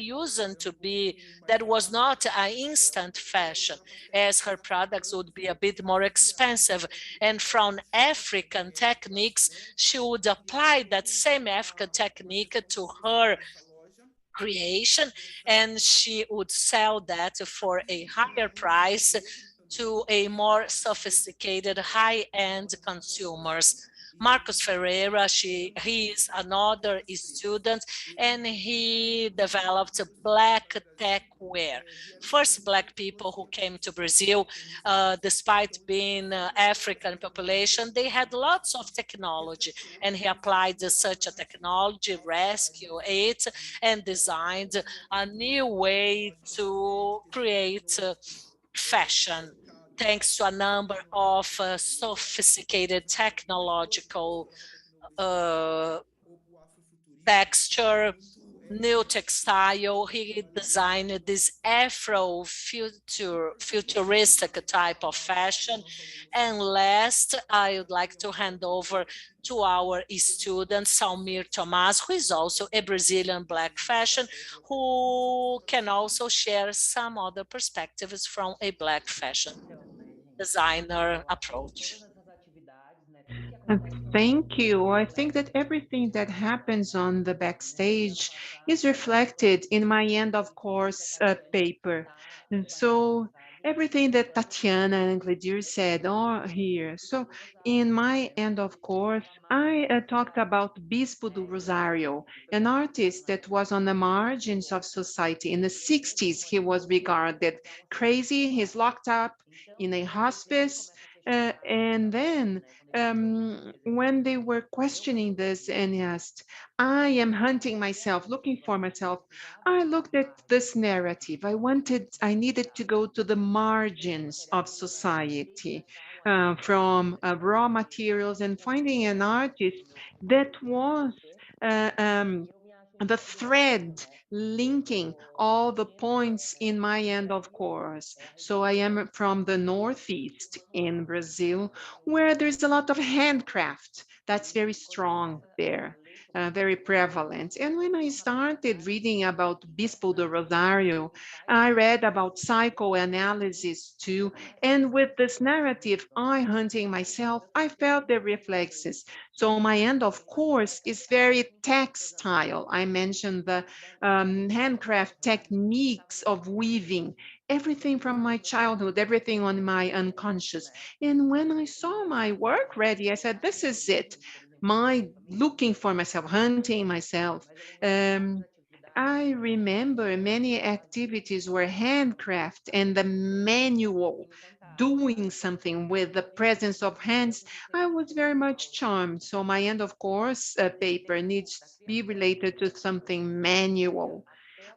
was not an instant fashion, as her products would be a bit more expensive. And from African techniques, she would apply that same African technique to her creation, and she would sell that for a higher price to a more sophisticated high-end consumers. Marcos Ferreira, he is another student, and he developed black tech wear. First black people who came to Brazil, despite being African population, they had lots of technology, and he applied such a technology, rescue it, and designed a new way to create fashion, thanks to a number of sophisticated technological texture, new textile. He designed this futuristic type of fashion. And last, I would like to hand over to our student, Salmir Tomaz, who is also a Brazilian black fashion, who can also share some other perspectives from a black fashion designer approach. Thank you. I think that everything that happens on the backstage is reflected in my end of course paper. And so everything that Tatiana and Kledir said are here. So in my end of course, I talked about Bispo do Rosário, an artist that was on the margins of society. In the 60s, he was regarded crazy. He's locked up in a hospice. And then when they were questioning this and asked, I am hunting myself, looking for myself, I looked at this narrative. I needed to go to the margins of society, from raw materials, and finding an artist that was uh, um, the thread linking all the points in my end of course. So I am from the Northeast in Brazil, where there's a lot of handcraft. That's very strong there. Very prevalent. And when I started reading about Bispo do Rosario, I read about psychoanalysis too. And with this narrative, I hunting myself, I felt the reflexes. So my end of course is very textile. I mentioned the handcraft techniques of weaving, everything from my childhood, everything on my unconscious. And when I saw my work ready, I said, this is it. My looking for myself, hunting myself. Um, I remember many activities were handcraft and the manual, doing something with the presence of hands. I was very much charmed. So my end of course paper needs to be related to something manual,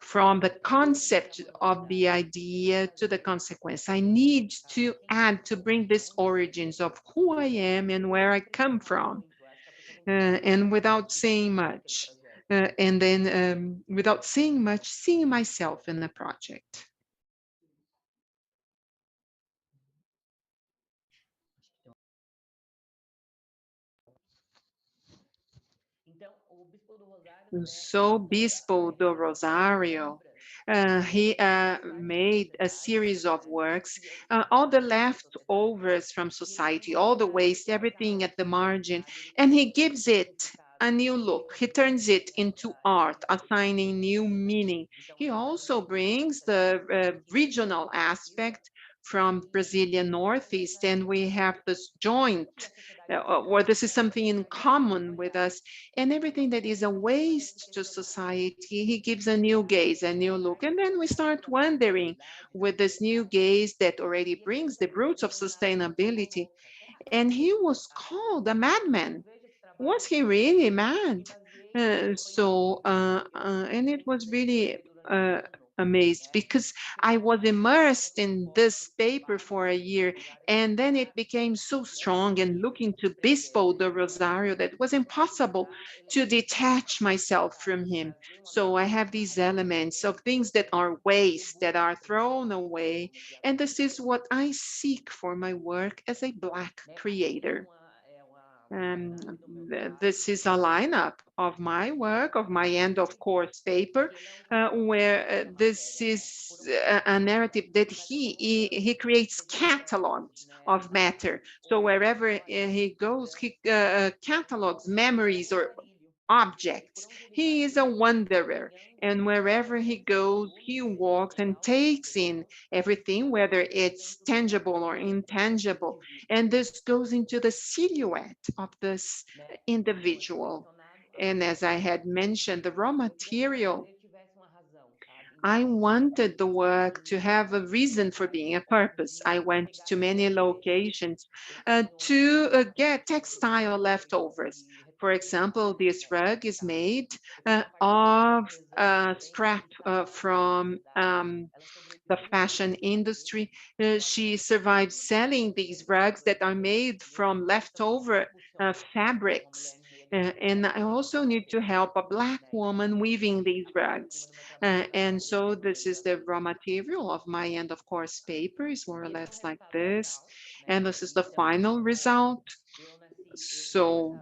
from the concept of the idea to the consequence. I need to add, to bring this origins of who I am and where I come from, and without saying much. And then without saying much, seeing myself in the project. So Bispo do Rosario, he made a series of works, all the leftovers from society, all the waste, everything at the margin, and he gives it a new look. He turns it into art, assigning new meaning. He also brings the regional aspect from Brazilian Northeast, and we have this joint, or this is something in common with us, and everything that is a waste to society, he gives a new gaze, a new look. And then we start wondering, with this new gaze that already brings the roots of sustainability. And he was called a madman. Was he really mad? And it was really amazed, because I was immersed in this paper for a year, and then it became so strong, and looking to Bispo de Rosario, that was impossible to detach myself from him. So I have these elements of things that are waste, that are thrown away, and this is what I seek for my work as a Black creator. This is a lineup of my work, of my end of course paper, where this is a narrative that he creates catalogs of matter. So wherever he goes, he catalogs memories or objects. He is a wanderer, and wherever he goes, he walks and takes in everything, whether it's tangible or intangible. And this goes into the silhouette of this individual. And as I had mentioned, the raw material, I wanted the work to have a reason for being, a purpose. I went to many locations to get textile leftovers. For example, this rug is made of scrap from the fashion industry. She survived selling these rugs that are made from leftover fabrics. And I also need to help a Black woman weaving these rugs. And so this is the raw material of my end of course paper, is more or less like this. And this is the final result. So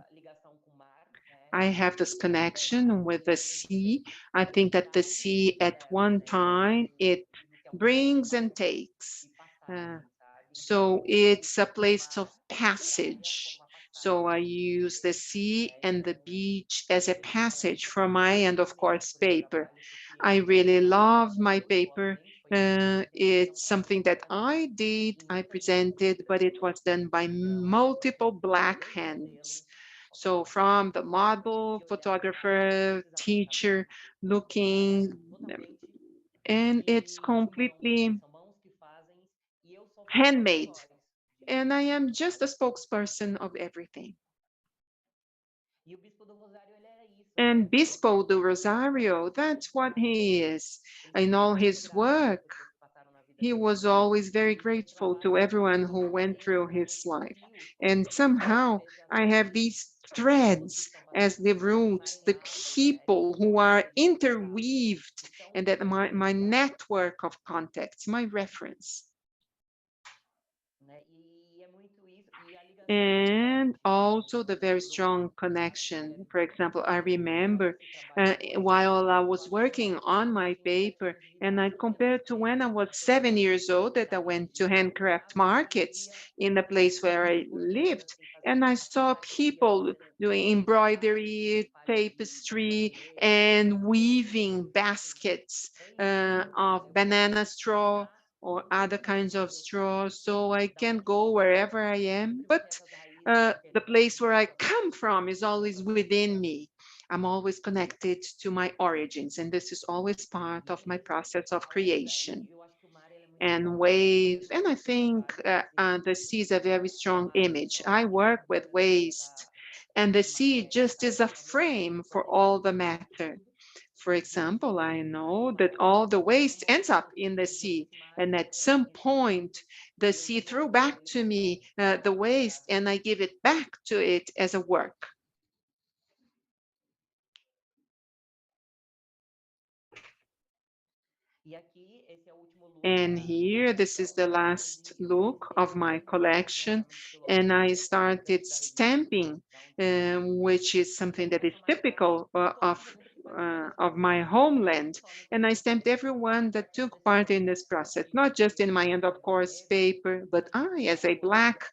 I have this connection with the sea. I think that the sea at one time, it brings and takes. Uh, so it's a place of passage. So I use the sea and the beach as a passage for my end of course paper. I really love my paper, It's something that I did, I presented, but it was done by multiple Black hands. So from the model, photographer, teacher, looking, and it's completely handmade. And I am just a spokesperson of everything. And Bispo do Rosario, that's what he is. In all his work, he was always very grateful to everyone who went through his life. And somehow I have these threads as the roots, the people who are interweaved, and that my network of contacts, my reference. And also the very strong connection. For example, I remember while I was working on my paper, and I compared to when I was 7 years old, that I went to handcraft markets in the place where I lived, and I saw people doing embroidery, tapestry, and weaving baskets of banana straw or other kinds of straw. So I can go wherever I am, but the place where I come from is always within me. I'm always connected to my origins, and this is always part of my process of creation. And wave, and I think the sea is a very strong image. I work with waste, and the sea just is a frame for all the matter. For example, I know that all the waste ends up in the sea, and at some point, the sea threw back to me the waste, and I give it back to it as a work. And here, this is the last look of my collection, and I started stamping, which is something that is typical of my homeland. And I stamped everyone that took part in this process, not just in my end of course paper, but I, as a Black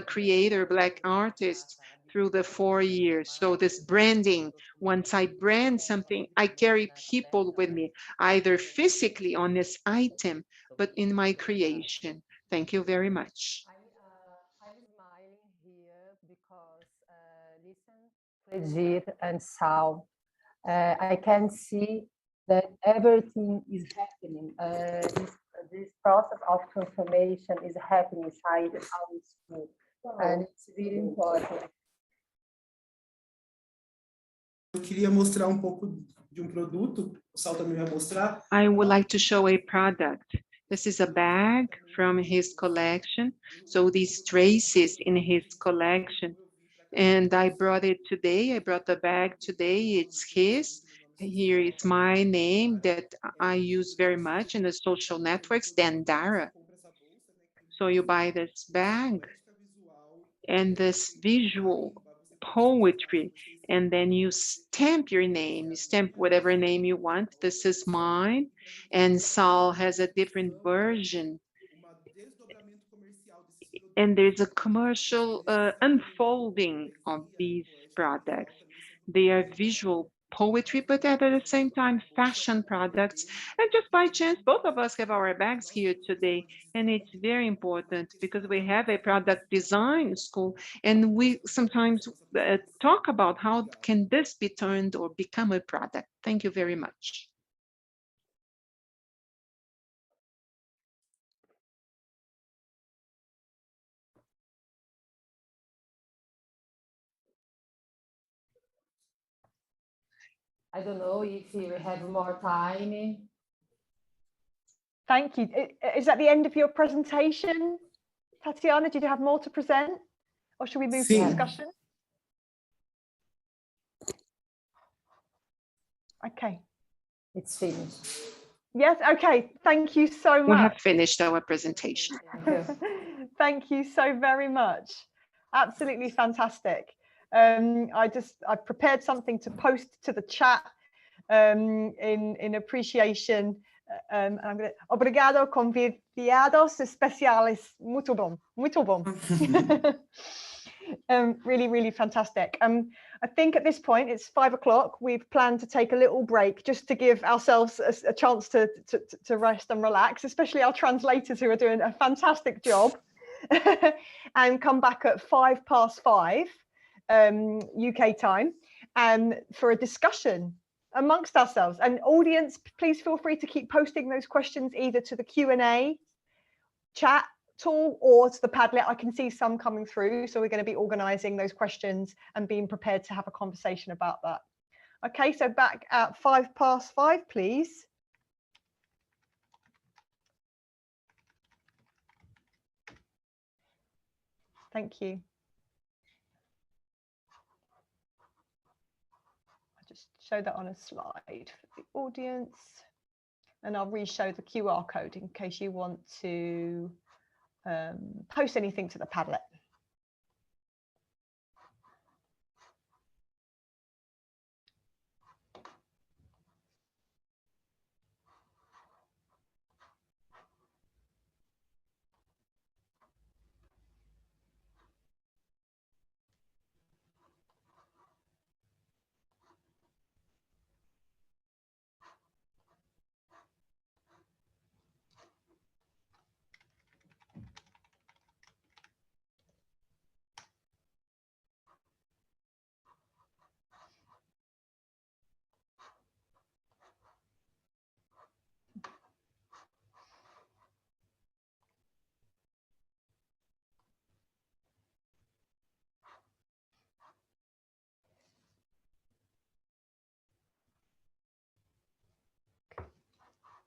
creator, Black artist, through the 4 years. So this branding, once I brand something, I carry people with me, either physically on this item, but in my creation. Thank you very much. I'm smiling here because listen, Kledir and Sal, I can see that everything is happening. This process of transformation is happening inside our school, and it's really important. Eu queria mostrar um pouco de produto. O Sal também vai mostrar. I would like to show a product. This is a bag from his collection. So these traces in his collection. And I brought it today. I brought the bag today. It's his. Here is my name that I use very much in the social networks, Dandara. So you buy this bag and this visual poetry, and then you stamp your name, you stamp whatever name you want. This is mine, and Sal has a different version. And there's a commercial unfolding of these products. They are visual poetry, but at the same time, fashion products. And just by chance, both of us have our bags here today. And it's very important because we have a product design school, and we sometimes talk about how can this be turned or become a product. Thank you very much. I don't know if we have more time. Thank you. Is that the end of your presentation, Tatiana? Did you have more to present? Or should we move to discussion? Okay. It's finished. Yes, okay. Thank you so much. We have finished our presentation. Thank you so very much. Absolutely fantastic. I prepared something to post to the chat in appreciation. I'm gonna, obrigado, convidados especiales. Muito bom, muito bom. Really, really fantastic. I think at this point it's 5 o'clock. We've planned to take a little break just to give ourselves a chance to rest and relax, especially our translators who are doing a fantastic job, and come back at 5:05 UK time, and for a discussion amongst ourselves. And audience, please feel free to keep posting those questions either to the Q&A chat tool or to the Padlet. I can see some coming through, so we're going to be organizing those questions and being prepared to have a conversation about that. Okay, so back at 5:05, please. Thank you. I'll just show that on a slide for the audience, and I'll re-show the QR code in case you want to post anything to the Padlet.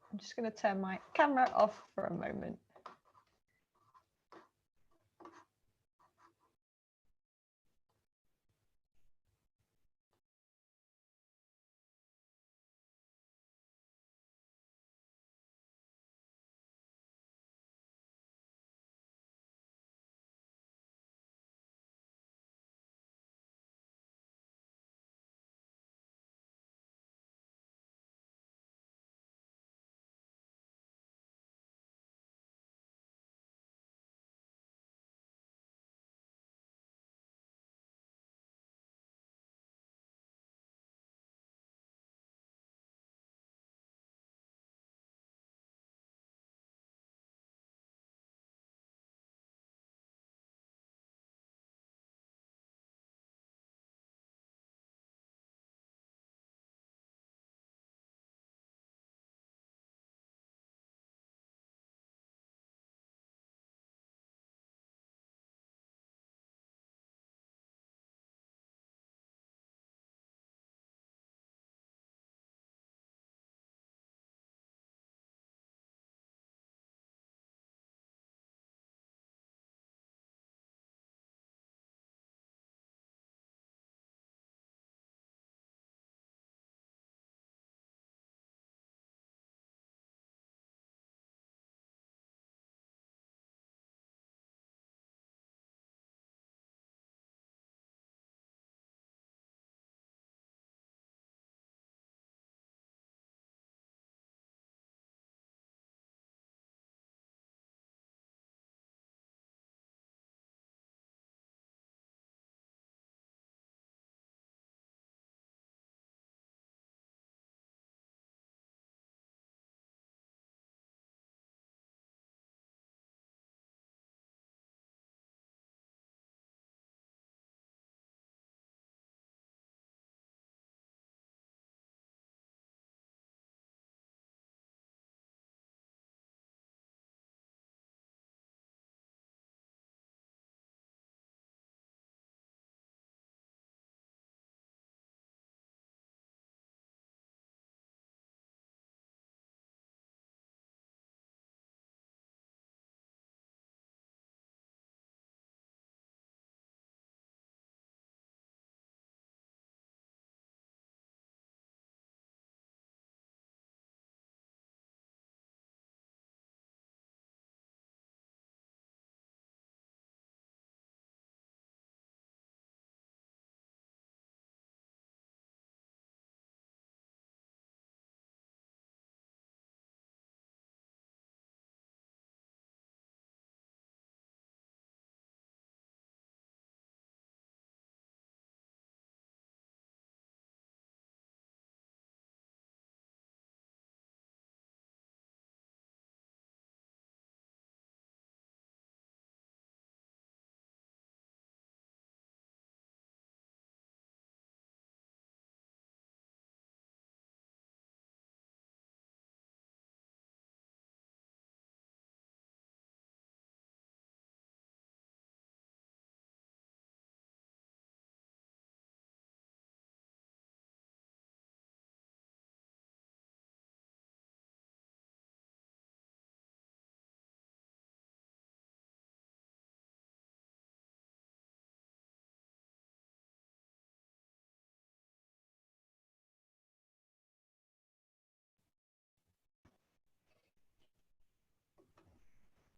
I'm just going to turn my camera off for a moment.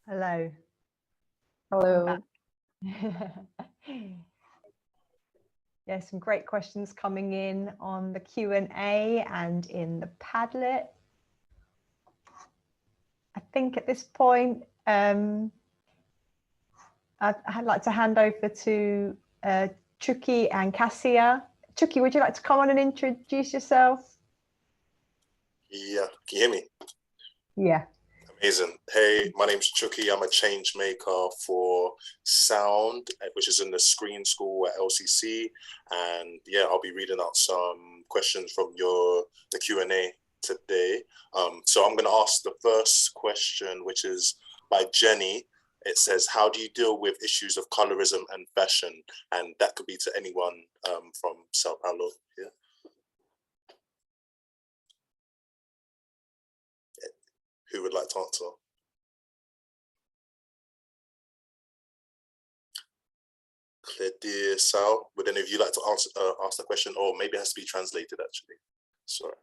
Hello. Hello. Yeah, some great questions coming in on the Q&A and in the Padlet. I think at this point, I'd like to hand over to Chuky and Cassia. Chuky, would you like to come on and introduce yourself? Yeah, can you hear me? Yeah. Amazing. Hey, my name's Chuky. I'm a change maker for sound, which is in the screen school at LCC. And yeah, I'll be reading out some questions from the Q&A today. So I'm going to ask the first question, which is by Jenny. It says, how do you deal with issues of colorism and fashion? And that could be to anyone from São Paulo here. Who would like to answer? Kledir, Sal, would any of you like to answer, ask the question? Or maybe it has to be translated, actually. Sorry.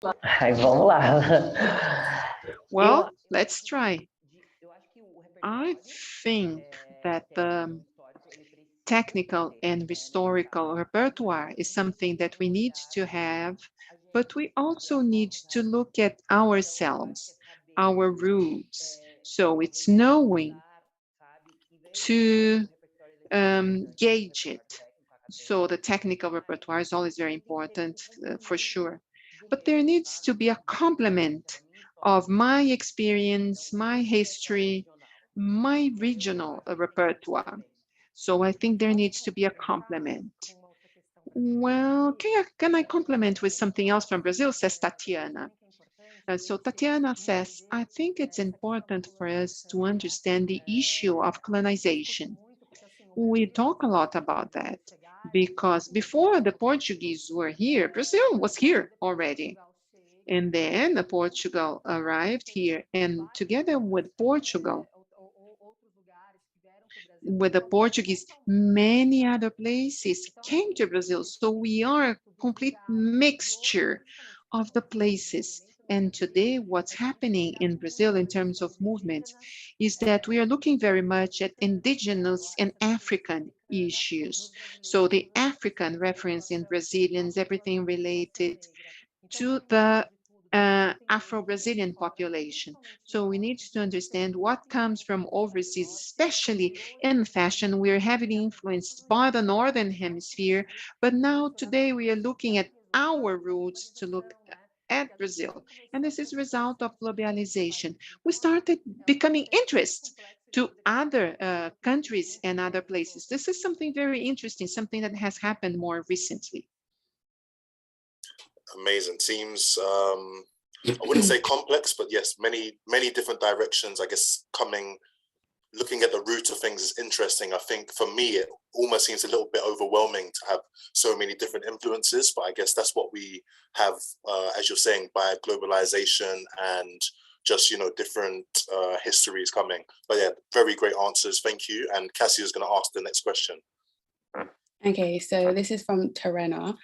Vamos lá. Well, let's try. I think that the technical and historical repertoire is something that we need to have, but we also need to look at ourselves, our roots. So it's knowing to gauge it. So the technical repertoire is always very important for sure, but there needs to be a complement of my experience, my history, my regional repertoire. So I think there needs to be a complement. Well, can I complement with something else from Brazil, says Tatiana. So Tatiana says, I think it's important for us to understand the issue of colonization. We talk a lot about that because before the Portuguese were here, Brazil was here already. And then Portugal arrived here, and together with Portugal, with the Portuguese, many other places came to Brazil. So we are a complete mixture of the places. And today, what's happening in Brazil in terms of movement is that we are looking very much at indigenous and African issues. So the African reference in Brazilians, everything related to the Afro-Brazilian population. So we need to understand what comes from overseas, especially in fashion. We're heavily influenced by the Northern Hemisphere, but now today we are looking at our roots to look at Brazil. And this is a result of globalization. We started becoming interested to other countries and other places. This is something very interesting, something that has happened more recently. Amazing. Seems, I wouldn't say complex, but yes, many different directions, I guess, looking at the root of things is interesting. I think for me, it almost seems a little bit overwhelming to have so many different influences, but I guess that's what we have, as you're saying, by globalization and just, different histories coming. But yeah, very great answers. Thank you. And Cassia is going to ask the next question. Okay, so this is from Terena.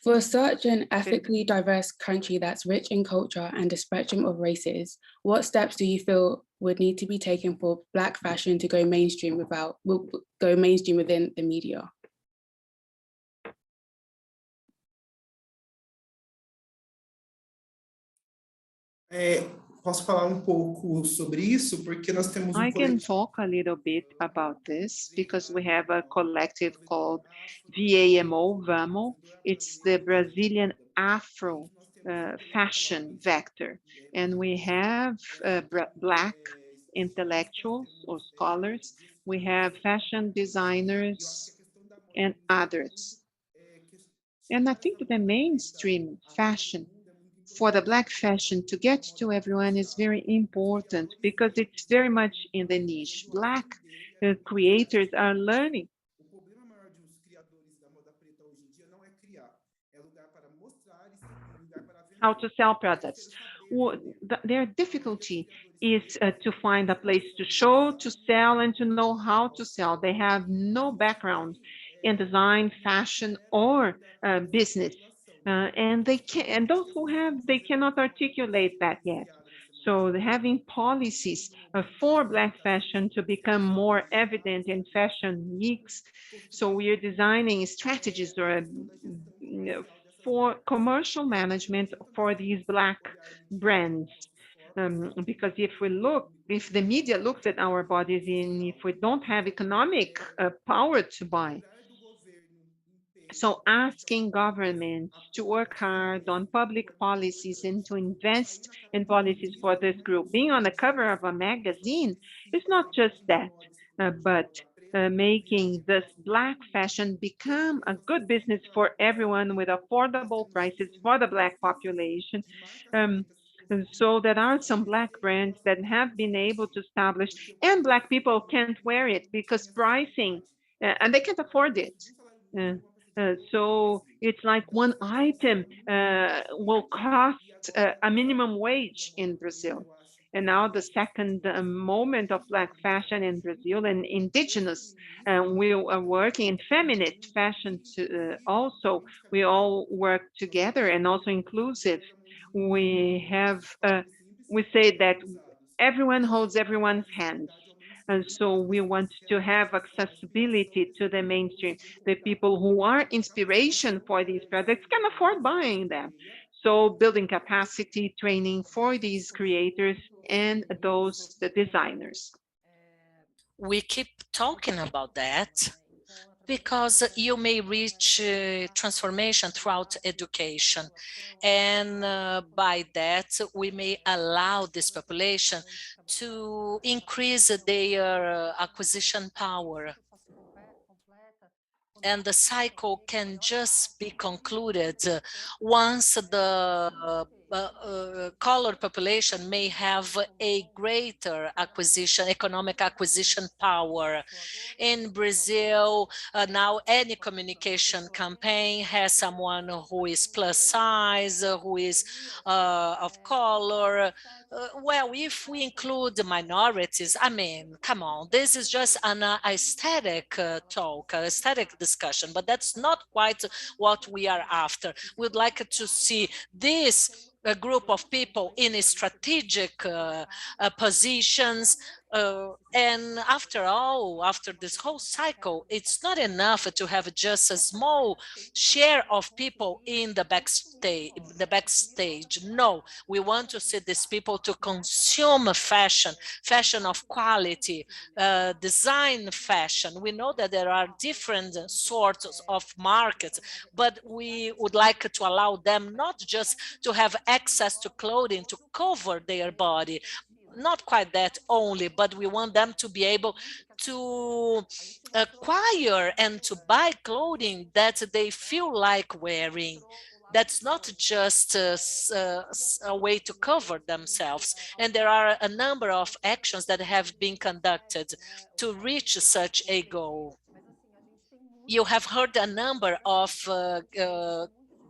For such an ethnically diverse country that's rich in culture and a spectrum of races, what steps do you feel would need to be taken for Black fashion to go mainstream within the media? Posso falar pouco sobre isso, porque nós temos I can talk a little bit about this because we have a collective called VAMO. It's the Brazilian Afro fashion vector. And we have Black intellectuals or scholars. We have fashion designers and others. And I think that the mainstream fashion for the Black fashion to get to everyone is very important because it's very much in the niche. Black creators are learning. How to sell products. Their difficulty is to find a place to show, to sell, and to know how to sell. They have no background in design, fashion, or business. and those who have, they cannot articulate that yet. So having policies for Black fashion to become more evident in fashion weeks. So we are designing strategies or for commercial management for these Black brands. Because if the media looks at our bodies and if we don't have economic power to buy, so asking governments to work hard on public policies and to invest in policies for this group. Being on the cover of a magazine is not just that, but making this Black fashion become a good business for everyone with affordable prices for the Black population. And so there are some Black brands that have been able to establish, and Black people can't wear it because pricing, and they can't afford it. So it's like one item will cost a minimum wage in Brazil. And now the second moment of Black fashion in Brazil and indigenous, we are working in feminist fashion also. We all work together and also inclusive. We have, we say that everyone holds everyone's hands. And so we want to have accessibility to the mainstream. The people who are inspiration for these products can afford buying them. So building capacity, training for these creators and the designers. We keep talking about that because you may reach transformation throughout education. And by that, we may allow this population to increase their acquisition power. And the cycle can just be concluded once the colored population may have a greater economic acquisition power. In Brazil, now any communication campaign has someone who is plus size, who is of color. Well, if we include the minorities, I mean, come on, this is just an aesthetic talk, aesthetic discussion, but that's not quite what we are after. We'd like to see this group of people in strategic positions. And after all, after this whole cycle, it's not enough to have just a small share of people in the backstage. No, we want to see these people to consume fashion of quality, design fashion. We know that there are different sorts of markets, but we would like to allow them not just to have access to clothing to cover their body, not quite that only, but we want them to be able to acquire and to buy clothing that they feel like wearing. That's not just a way to cover themselves. And there are a number of actions that have been conducted to reach such a goal. You have heard a number of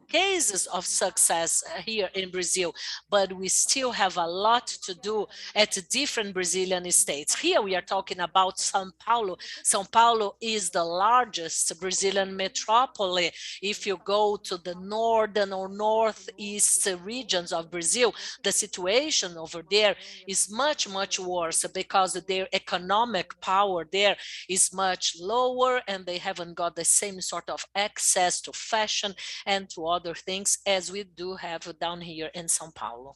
cases of success here in Brazil, but we still have a lot to do at different Brazilian states. Here we are talking about São Paulo. São Paulo is the largest Brazilian metropole. If you go to the northern or northeast regions of Brazil, the situation over there is much, much worse because their economic power there is much lower and they haven't got the same sort of access to fashion and to other things as we do have down here in São Paulo.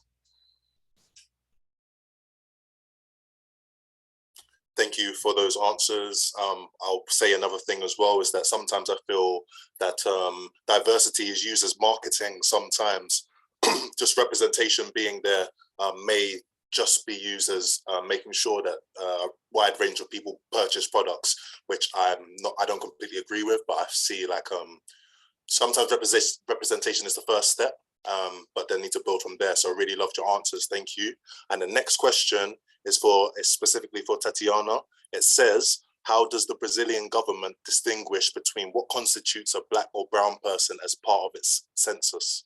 Thank you for those answers. I'll say another thing as well is that sometimes I feel that diversity is used as marketing sometimes. Just representation being there may just be used as making sure that a wide range of people purchase products, which I don't completely agree with, but I see like sometimes representation is the first step, but then need to build from there. So I really loved your answers. Thank you. And the next question is specifically for Tatiana. It says, how does the Brazilian government distinguish between what constitutes a Black or brown person as part of its census?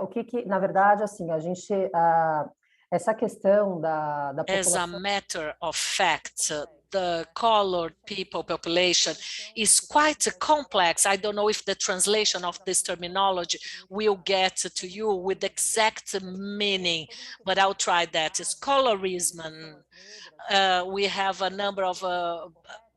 O que na verdade, assim, a gente, essa questão da As a população... matter of fact, the colored people population is quite complex. I don't know if the translation of this terminology will get to you with the exact meaning, but I'll try that. It's colorism. We have a number of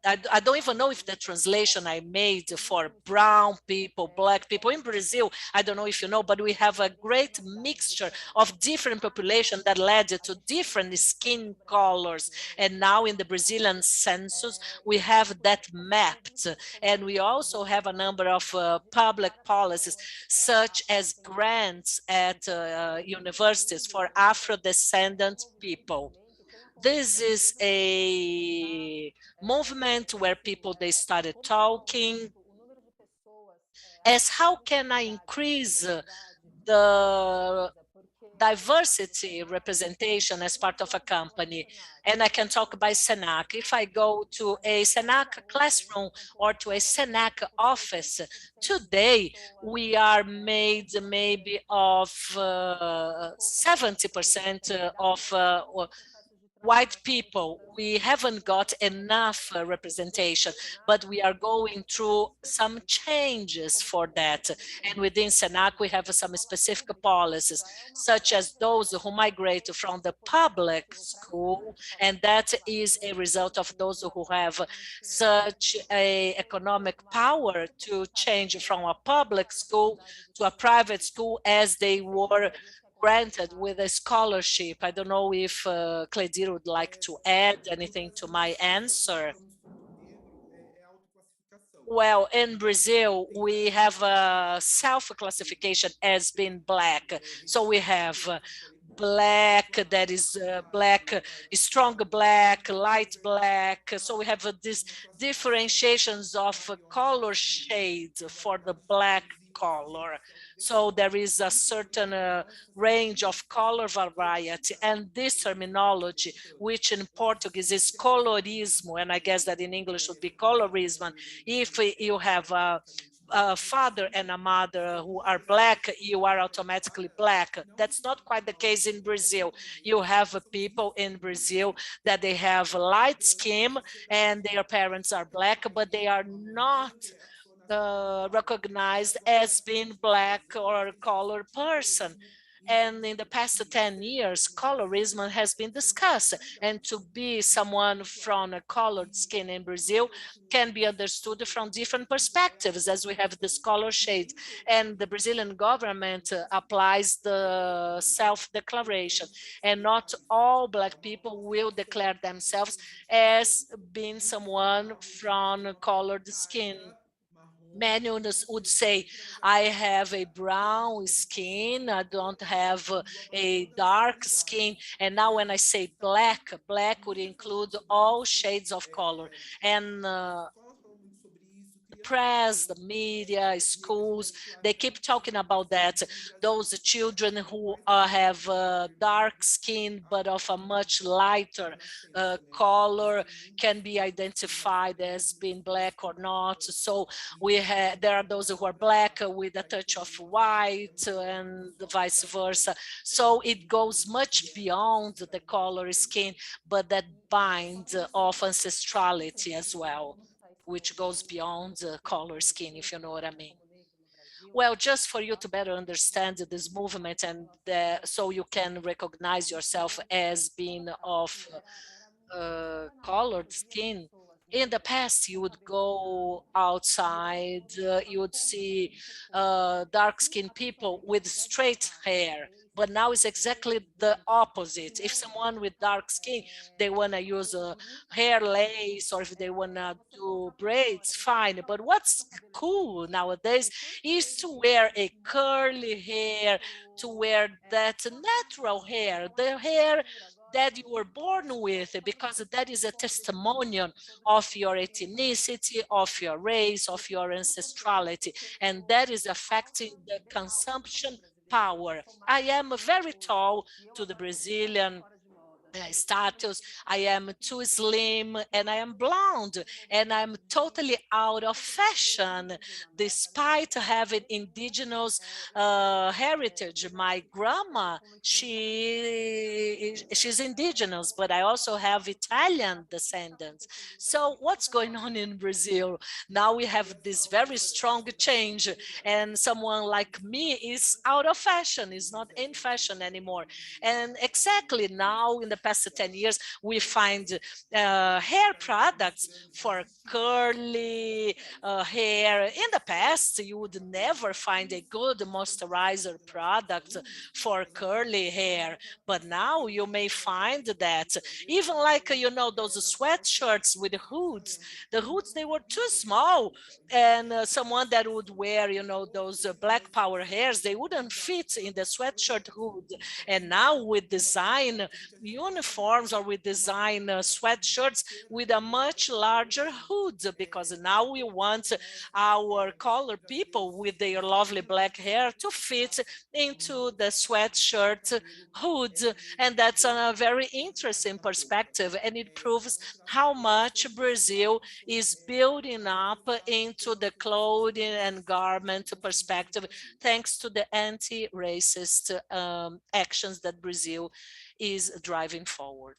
I don't even know if the translation I made for brown people, black people in Brazil, I don't know if you know, but we have a great mixture of different population that led to different skin colors. And now in the Brazilian census, we have that mapped. And we also have a number of public policies, such as grants at universities for Afro-descendant people. This is a movement where people, they started talking as how can I increase the diversity representation as part of a company. And I can talk by Senac. If I go to a Senac classroom or to a Senac office, today we are made maybe of 70% of white people. We haven't got enough representation, but we are going through some changes for that. And within Senac, we have some specific policies, such as those who migrate from the public school, and that is a result of those who have such a economic power to change from a public school to a private school as they were granted with a scholarship. I don't know if Kledir would like to add anything to my answer. Well, in Brazil, we have a self-classification as being black. So we have black, that is black, strong black, light black. So we have these differentiations of color shades for the black color. So there is a certain range of color variety, and this terminology, which in Portuguese is colorismo, and I guess that in English would be colorism. If you have a father and a mother who are black, you are automatically black. That's not quite the case in Brazil. You have people in Brazil that they have light skin and their parents are black, but they are not recognized as being black or colored person. And in the past 10 years, colorism has been discussed. And to be someone from a colored skin in Brazil can be understood from different perspectives, as we have this color shade. And the Brazilian government applies the self-declaration. And not all Black people will declare themselves as being someone from colored skin. Many would say, I have a brown skin, I don't have a dark skin. And now when I say black, black would include all shades of color. And the press, the media, schools, they keep talking about that. Those children who have dark skin but of a much lighter color can be identified as being black or not. So there are those who are black with a touch of white and vice versa. So it goes much beyond the color skin, but that bind of ancestrality as well, which goes beyond color skin, if you know what I mean. Well, just for you to better understand this movement and so you can recognize yourself as being of colored skin. In the past, you would go outside, you would see dark-skinned people with straight hair, but now it's exactly the opposite. If someone with dark skin, they want to use a hair lace, or if they want to do braids, fine. But what's cool nowadays is to wear a curly hair, to wear that natural hair, the hair that you were born with, because that is a testimonial of your ethnicity, of your race, of your ancestrality, and that is affecting the consumption power. I am very tall to the Brazilian status. I am too slim and I am blonde and I'm totally out of fashion despite having indigenous heritage. My grandma, she's indigenous, but I also have Italian descendants. So what's going on in Brazil? Now we have this very strong change and someone like me is out of fashion, is not in fashion anymore. And exactly now in the past 10 years, we find hair products for curly hair. In the past, you would never find a good moisturizer product for curly hair, but now you may find that even like, you know, those sweatshirts with hoods, the hoods, they were too small, and someone that would wear, you know, those black power hairs, they wouldn't fit in the sweatshirt hood. And now with design uniforms or with design sweatshirts with a much larger hood, because now we want our colored people with their lovely black hair to fit into the sweatshirt hood. And that's a very interesting perspective, and it proves how much Brazil is building up into the clothing and garment perspective, thanks to the anti-racist actions that Brazil is driving forward.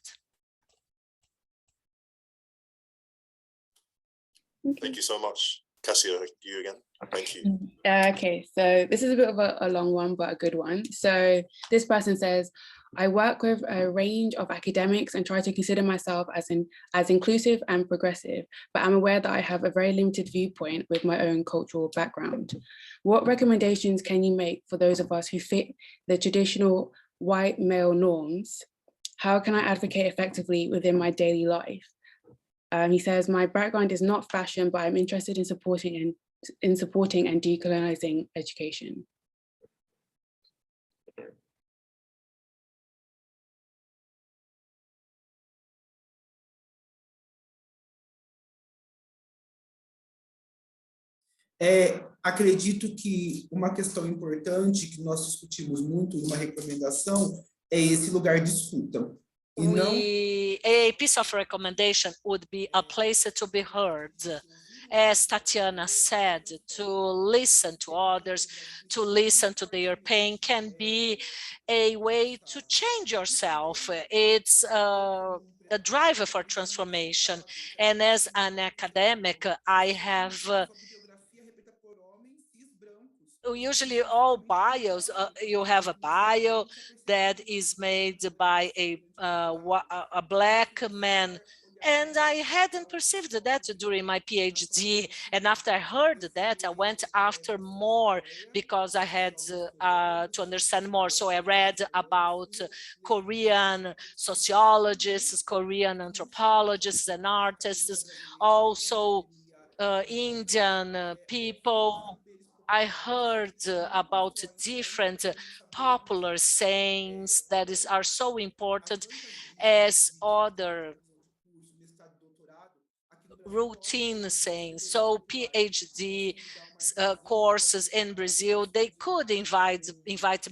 Thank you so much. Cassia, you again. Thank you. Okay, so this is a bit of a long one, but a good one. So this person says, I work with a range of academics and try to consider myself as inclusive and progressive, but I'm aware that I have a very limited viewpoint with my own cultural background. What recommendations can you make for those of us who fit the traditional white male norms? How can I advocate effectively within my daily life? He says, my background is not fashion, but I'm interested in supporting and decolonizing education. Acredito que uma questão importante que nós discutimos muito numa recomendação é esse lugar de escuta. A piece of recommendation would be a place to be heard. As Tatiana said, to listen to others, to listen to their pain can be a way to change yourself. It's a driver for transformation. And as an academic, I have usually all bios, you have a bio that is made by a black man. And I hadn't perceived that during my PhD. And after I heard that, I went after more because I had to understand more. So I read about Korean sociologists, Korean anthropologists and artists, also Indian people. I heard about different popular sayings that are so important as other routine sayings. So PhD courses in Brazil, they could invite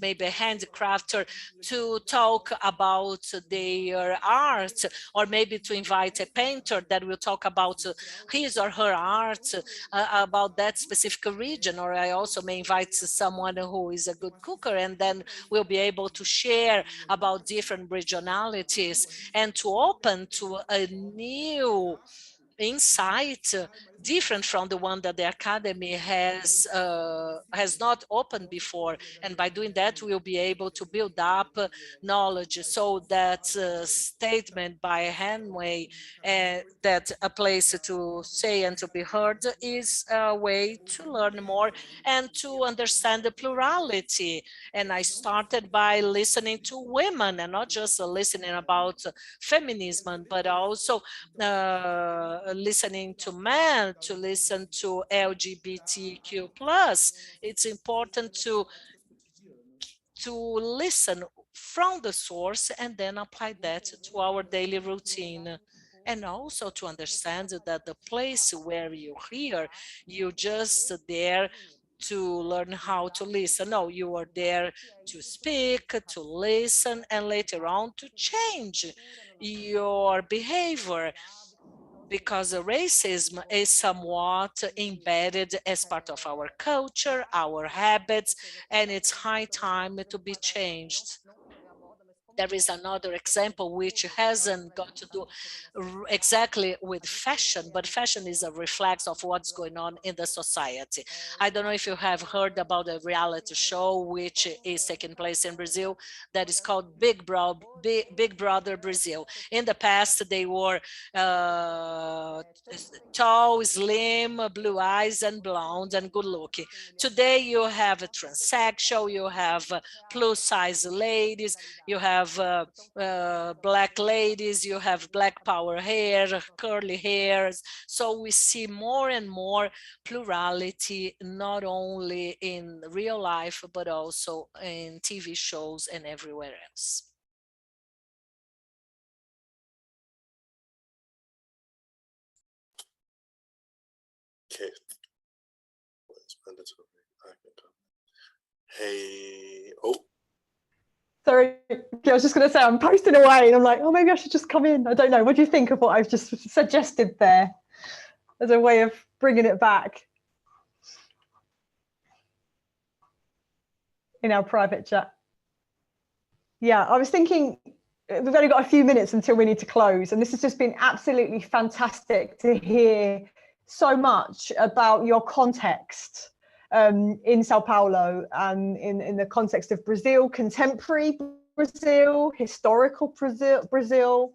maybe a handcrafter to talk about their art, or maybe to invite a painter that will talk about his or her art about that specific region. Or I also may invite someone who is a good cooker, and then we'll be able to share about different regionalities and to open to a new insight different from the one that the academy has not opened before. And by doing that, we'll be able to build up knowledge. So that statement by Hanway, that a place to say and to be heard, is a way to learn more and to understand the plurality. And I started by listening to women, and not just listening about feminism, but also listening to men, to listen to LGBTQ+. It's important to listen from the source and then apply that to our daily routine. And also to understand that the place where you're here, you're just there to learn how to listen. No, you are there to speak, to listen, and later on to change your behavior, because racism is somewhat embedded as part of our culture, our habits, and it's high time to be changed. There is another example which hasn't got to do exactly with fashion, but fashion is a reflex of what's going on in the society. I don't know if you have heard about a reality show which is taking place in Brazil that is called Big Brother Brazil. In the past, they were tall, slim, blue eyes, and blonde, and good looking. Today, you have a transsexual, you have plus size ladies, you have black ladies, you have black power hair, curly hairs. So we see more and more plurality, not only in real life, but also in TV shows and everywhere else. Okay. Hey, oh. Sorry, I was just going to say, I'm posting away and I'm like, oh, maybe I should just come in. I don't know. What do you think of what I've just suggested there as a way of bringing it back in our private chat? Yeah, I was thinking we've only got a few minutes until we need to close. And this has just been absolutely fantastic to hear so much about your context in Sao Paulo and in the context of Brazil, contemporary Brazil, historical Brazil,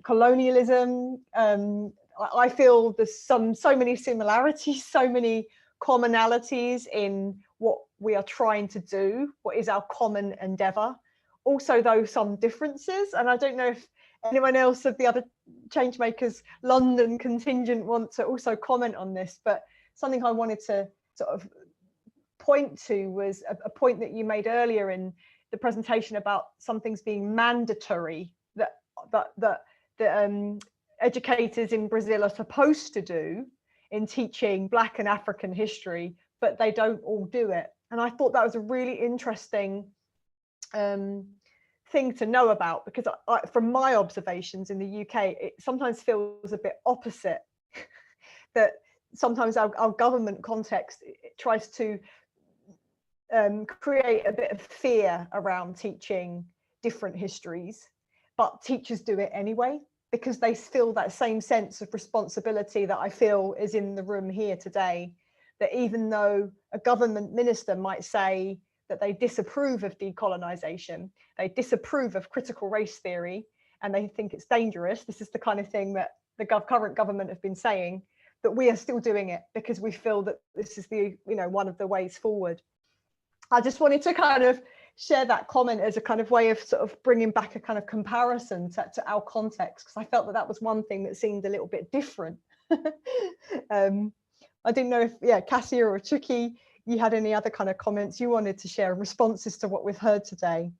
colonialism. I feel there's so many similarities, so many commonalities in what we are trying to do, what is our common endeavor. Also, though, some differences. And I don't know if anyone else of the other Changemakers London contingent want to also comment on this, but something I wanted to sort of point to was a point that you made earlier in the presentation about some things being mandatory that educators in Brazil are supposed to do in teaching Black and African history, but they don't all do it. And I thought that was a really interesting thing to know about, because from my observations in the UK, it sometimes feels a bit opposite. That sometimes our government context tries to create a bit of fear around teaching different histories, but teachers do it anyway, because they feel that same sense of responsibility that I feel is in the room here today, that even though a government minister might say that they disapprove of decolonization, they disapprove of critical race theory, and they think it's dangerous, this is the kind of thing that the current government have been saying, that we are still doing it because we feel that this is the, one of the ways forward. I just wanted to kind of share that comment as a kind of way of sort of bringing back a kind of comparison to our context, because I felt that was one thing that seemed a little bit different. I didn't know if, Cassia or Chuky, you had any other kind of comments you wanted to share, responses to what we've heard today.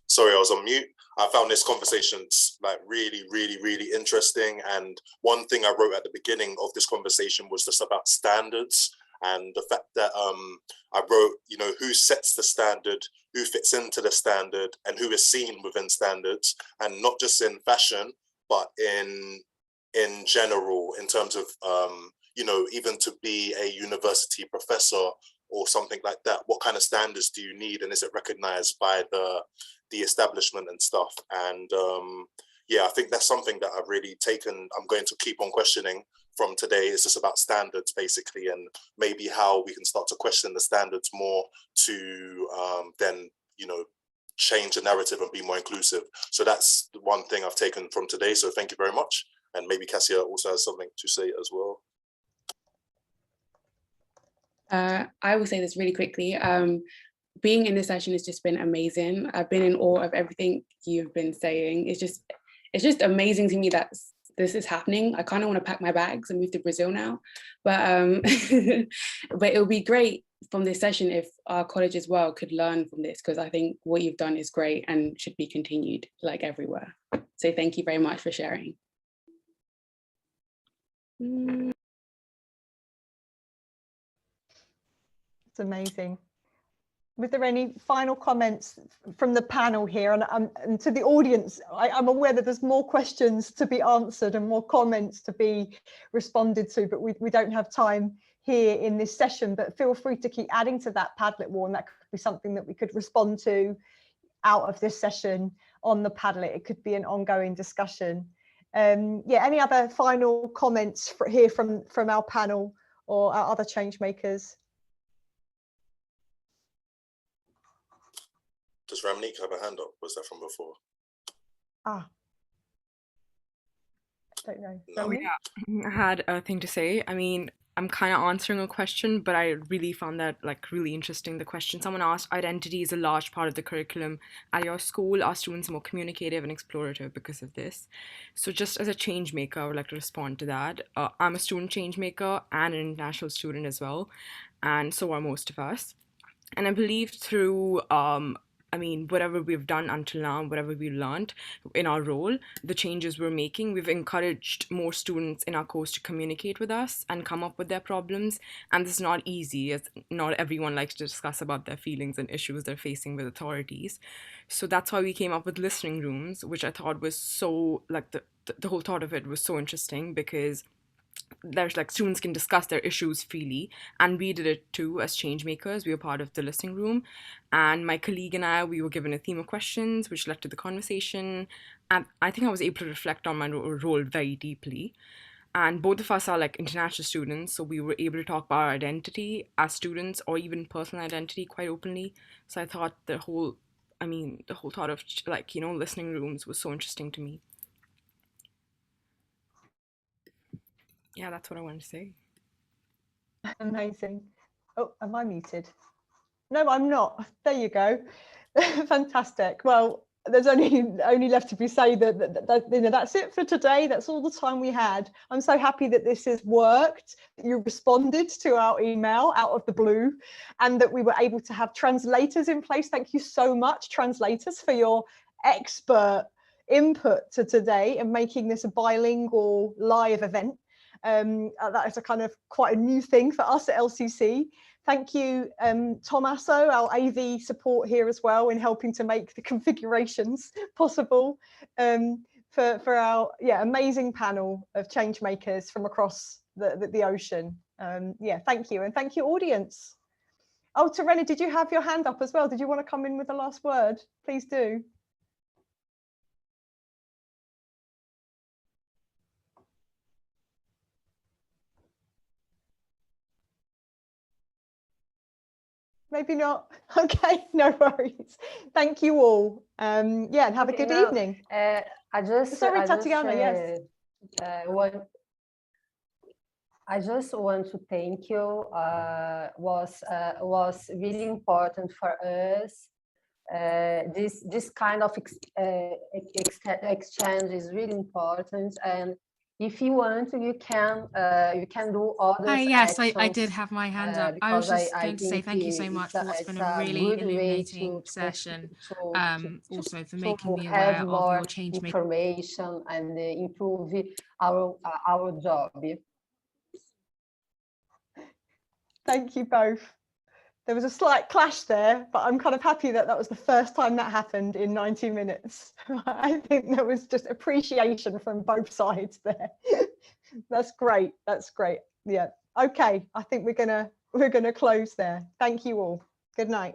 Sorry, I was on mute. I found this conversation like really, really, really interesting. And one thing I wrote at the beginning of this conversation was just about standards, and the fact that I wrote, who sets the standard, who fits into the standard, and who is seen within standards, and not just in fashion, but in general, in terms of, even to be a university professor or something like that, what kind of standards do you need, and is it recognized by the establishment and stuff? And I think that's something that I've really taken, I'm going to keep on questioning from today. It's just about standards basically, and maybe how we can start to question the standards more to then change the narrative and be more inclusive. So that's the one thing I've taken from today. So thank you very much. And maybe Cassia also has something to say as well. I will say this really quickly. Being in this session has just been amazing. I've been in awe of everything you've been saying. It's just amazing to me that this is happening. I kind of want to pack my bags and move to Brazil now, but but it would be great from this session if our college as well could learn from this, because I think what you've done is great and should be continued like everywhere. So thank you very much for sharing. It's amazing. Was there any final comments from the panel here? And to the audience, I'm aware that there's more questions to be answered and more comments to be responded to, but we don't have time here in this session, but feel free to keep adding to that Padlet wall, and that could be something that we could respond to out of this session on the Padlet. It could be an ongoing discussion. Yeah, any other final comments here from our panel or our other change makers? Does Ramneek have a hand up? Was that from before? Ah, I don't know. Oh, yeah, I had a thing to say. I mean, I'm kind of answering a question, but I really found that like really interesting. The question someone asked, identity is a large part of the curriculum at your school. Are students more communicative and explorative because of this? So just as a change maker, I would like to respond to that. I'm a student change maker and an international student as well. And so are most of us. And I believe through I mean, whatever we've done until now, whatever we learned in our role, the changes we're making, we've encouraged more students in our course to communicate with us and come up with their problems. And this is not easy, as not everyone likes to discuss about their feelings and issues they're facing with authorities. So that's why we came up with listening rooms, which I thought was so, like, the whole thought of it was so interesting, because there's like students can discuss their issues freely, and we did it too as change makers. We were part of the listening room, and my colleague and I, we were given a theme of questions which led to the conversation, and I think I was able to reflect on my role very deeply. And both of us are like international students, so we were able to talk about our identity as students, or even personal identity, quite openly. So I thought the whole thought of like, you know, listening rooms was so interesting to me. Yeah, that's what I wanted to say. Amazing. Oh, am I muted? No, I'm not. There you go. Fantastic. Well, there's only left to be said that you know, that's it for today. That's all the time we had. I'm so happy that this has worked. You responded to our email out of the blue, and that we were able to have translators in place. Thank you so much, translators, for your expert input to today and making this a bilingual live event. That is a kind of quite a new thing for us at LCC. Thank you, Tomaz, our AV support here as well, in helping to make the configurations possible for our amazing panel of change makers from across the ocean. Yeah, thank you, and thank you, audience. Oh, Terena, did you have your hand up as well? Did you want to come in with the last word? Please do. Maybe not. Okay, no worries. Thank you all. Yeah, and have a good evening. Sorry, Tatiana. Yes. I just want to thank you. Was really important for us. This kind of exchange is really important, and if you want, you can do other. Yes, I did have my hand up. I was just going to say thank you so much for what's been a really illuminating session. Also for making me aware of your change information and improve our job. Thank you both. There was a slight clash there, but I'm kind of happy that that was the first time that happened in 90 minutes. I think there was just appreciation from both sides there. That's great. That's great. Yeah. Okay. I think we're gonna close there. Thank you all. Good night.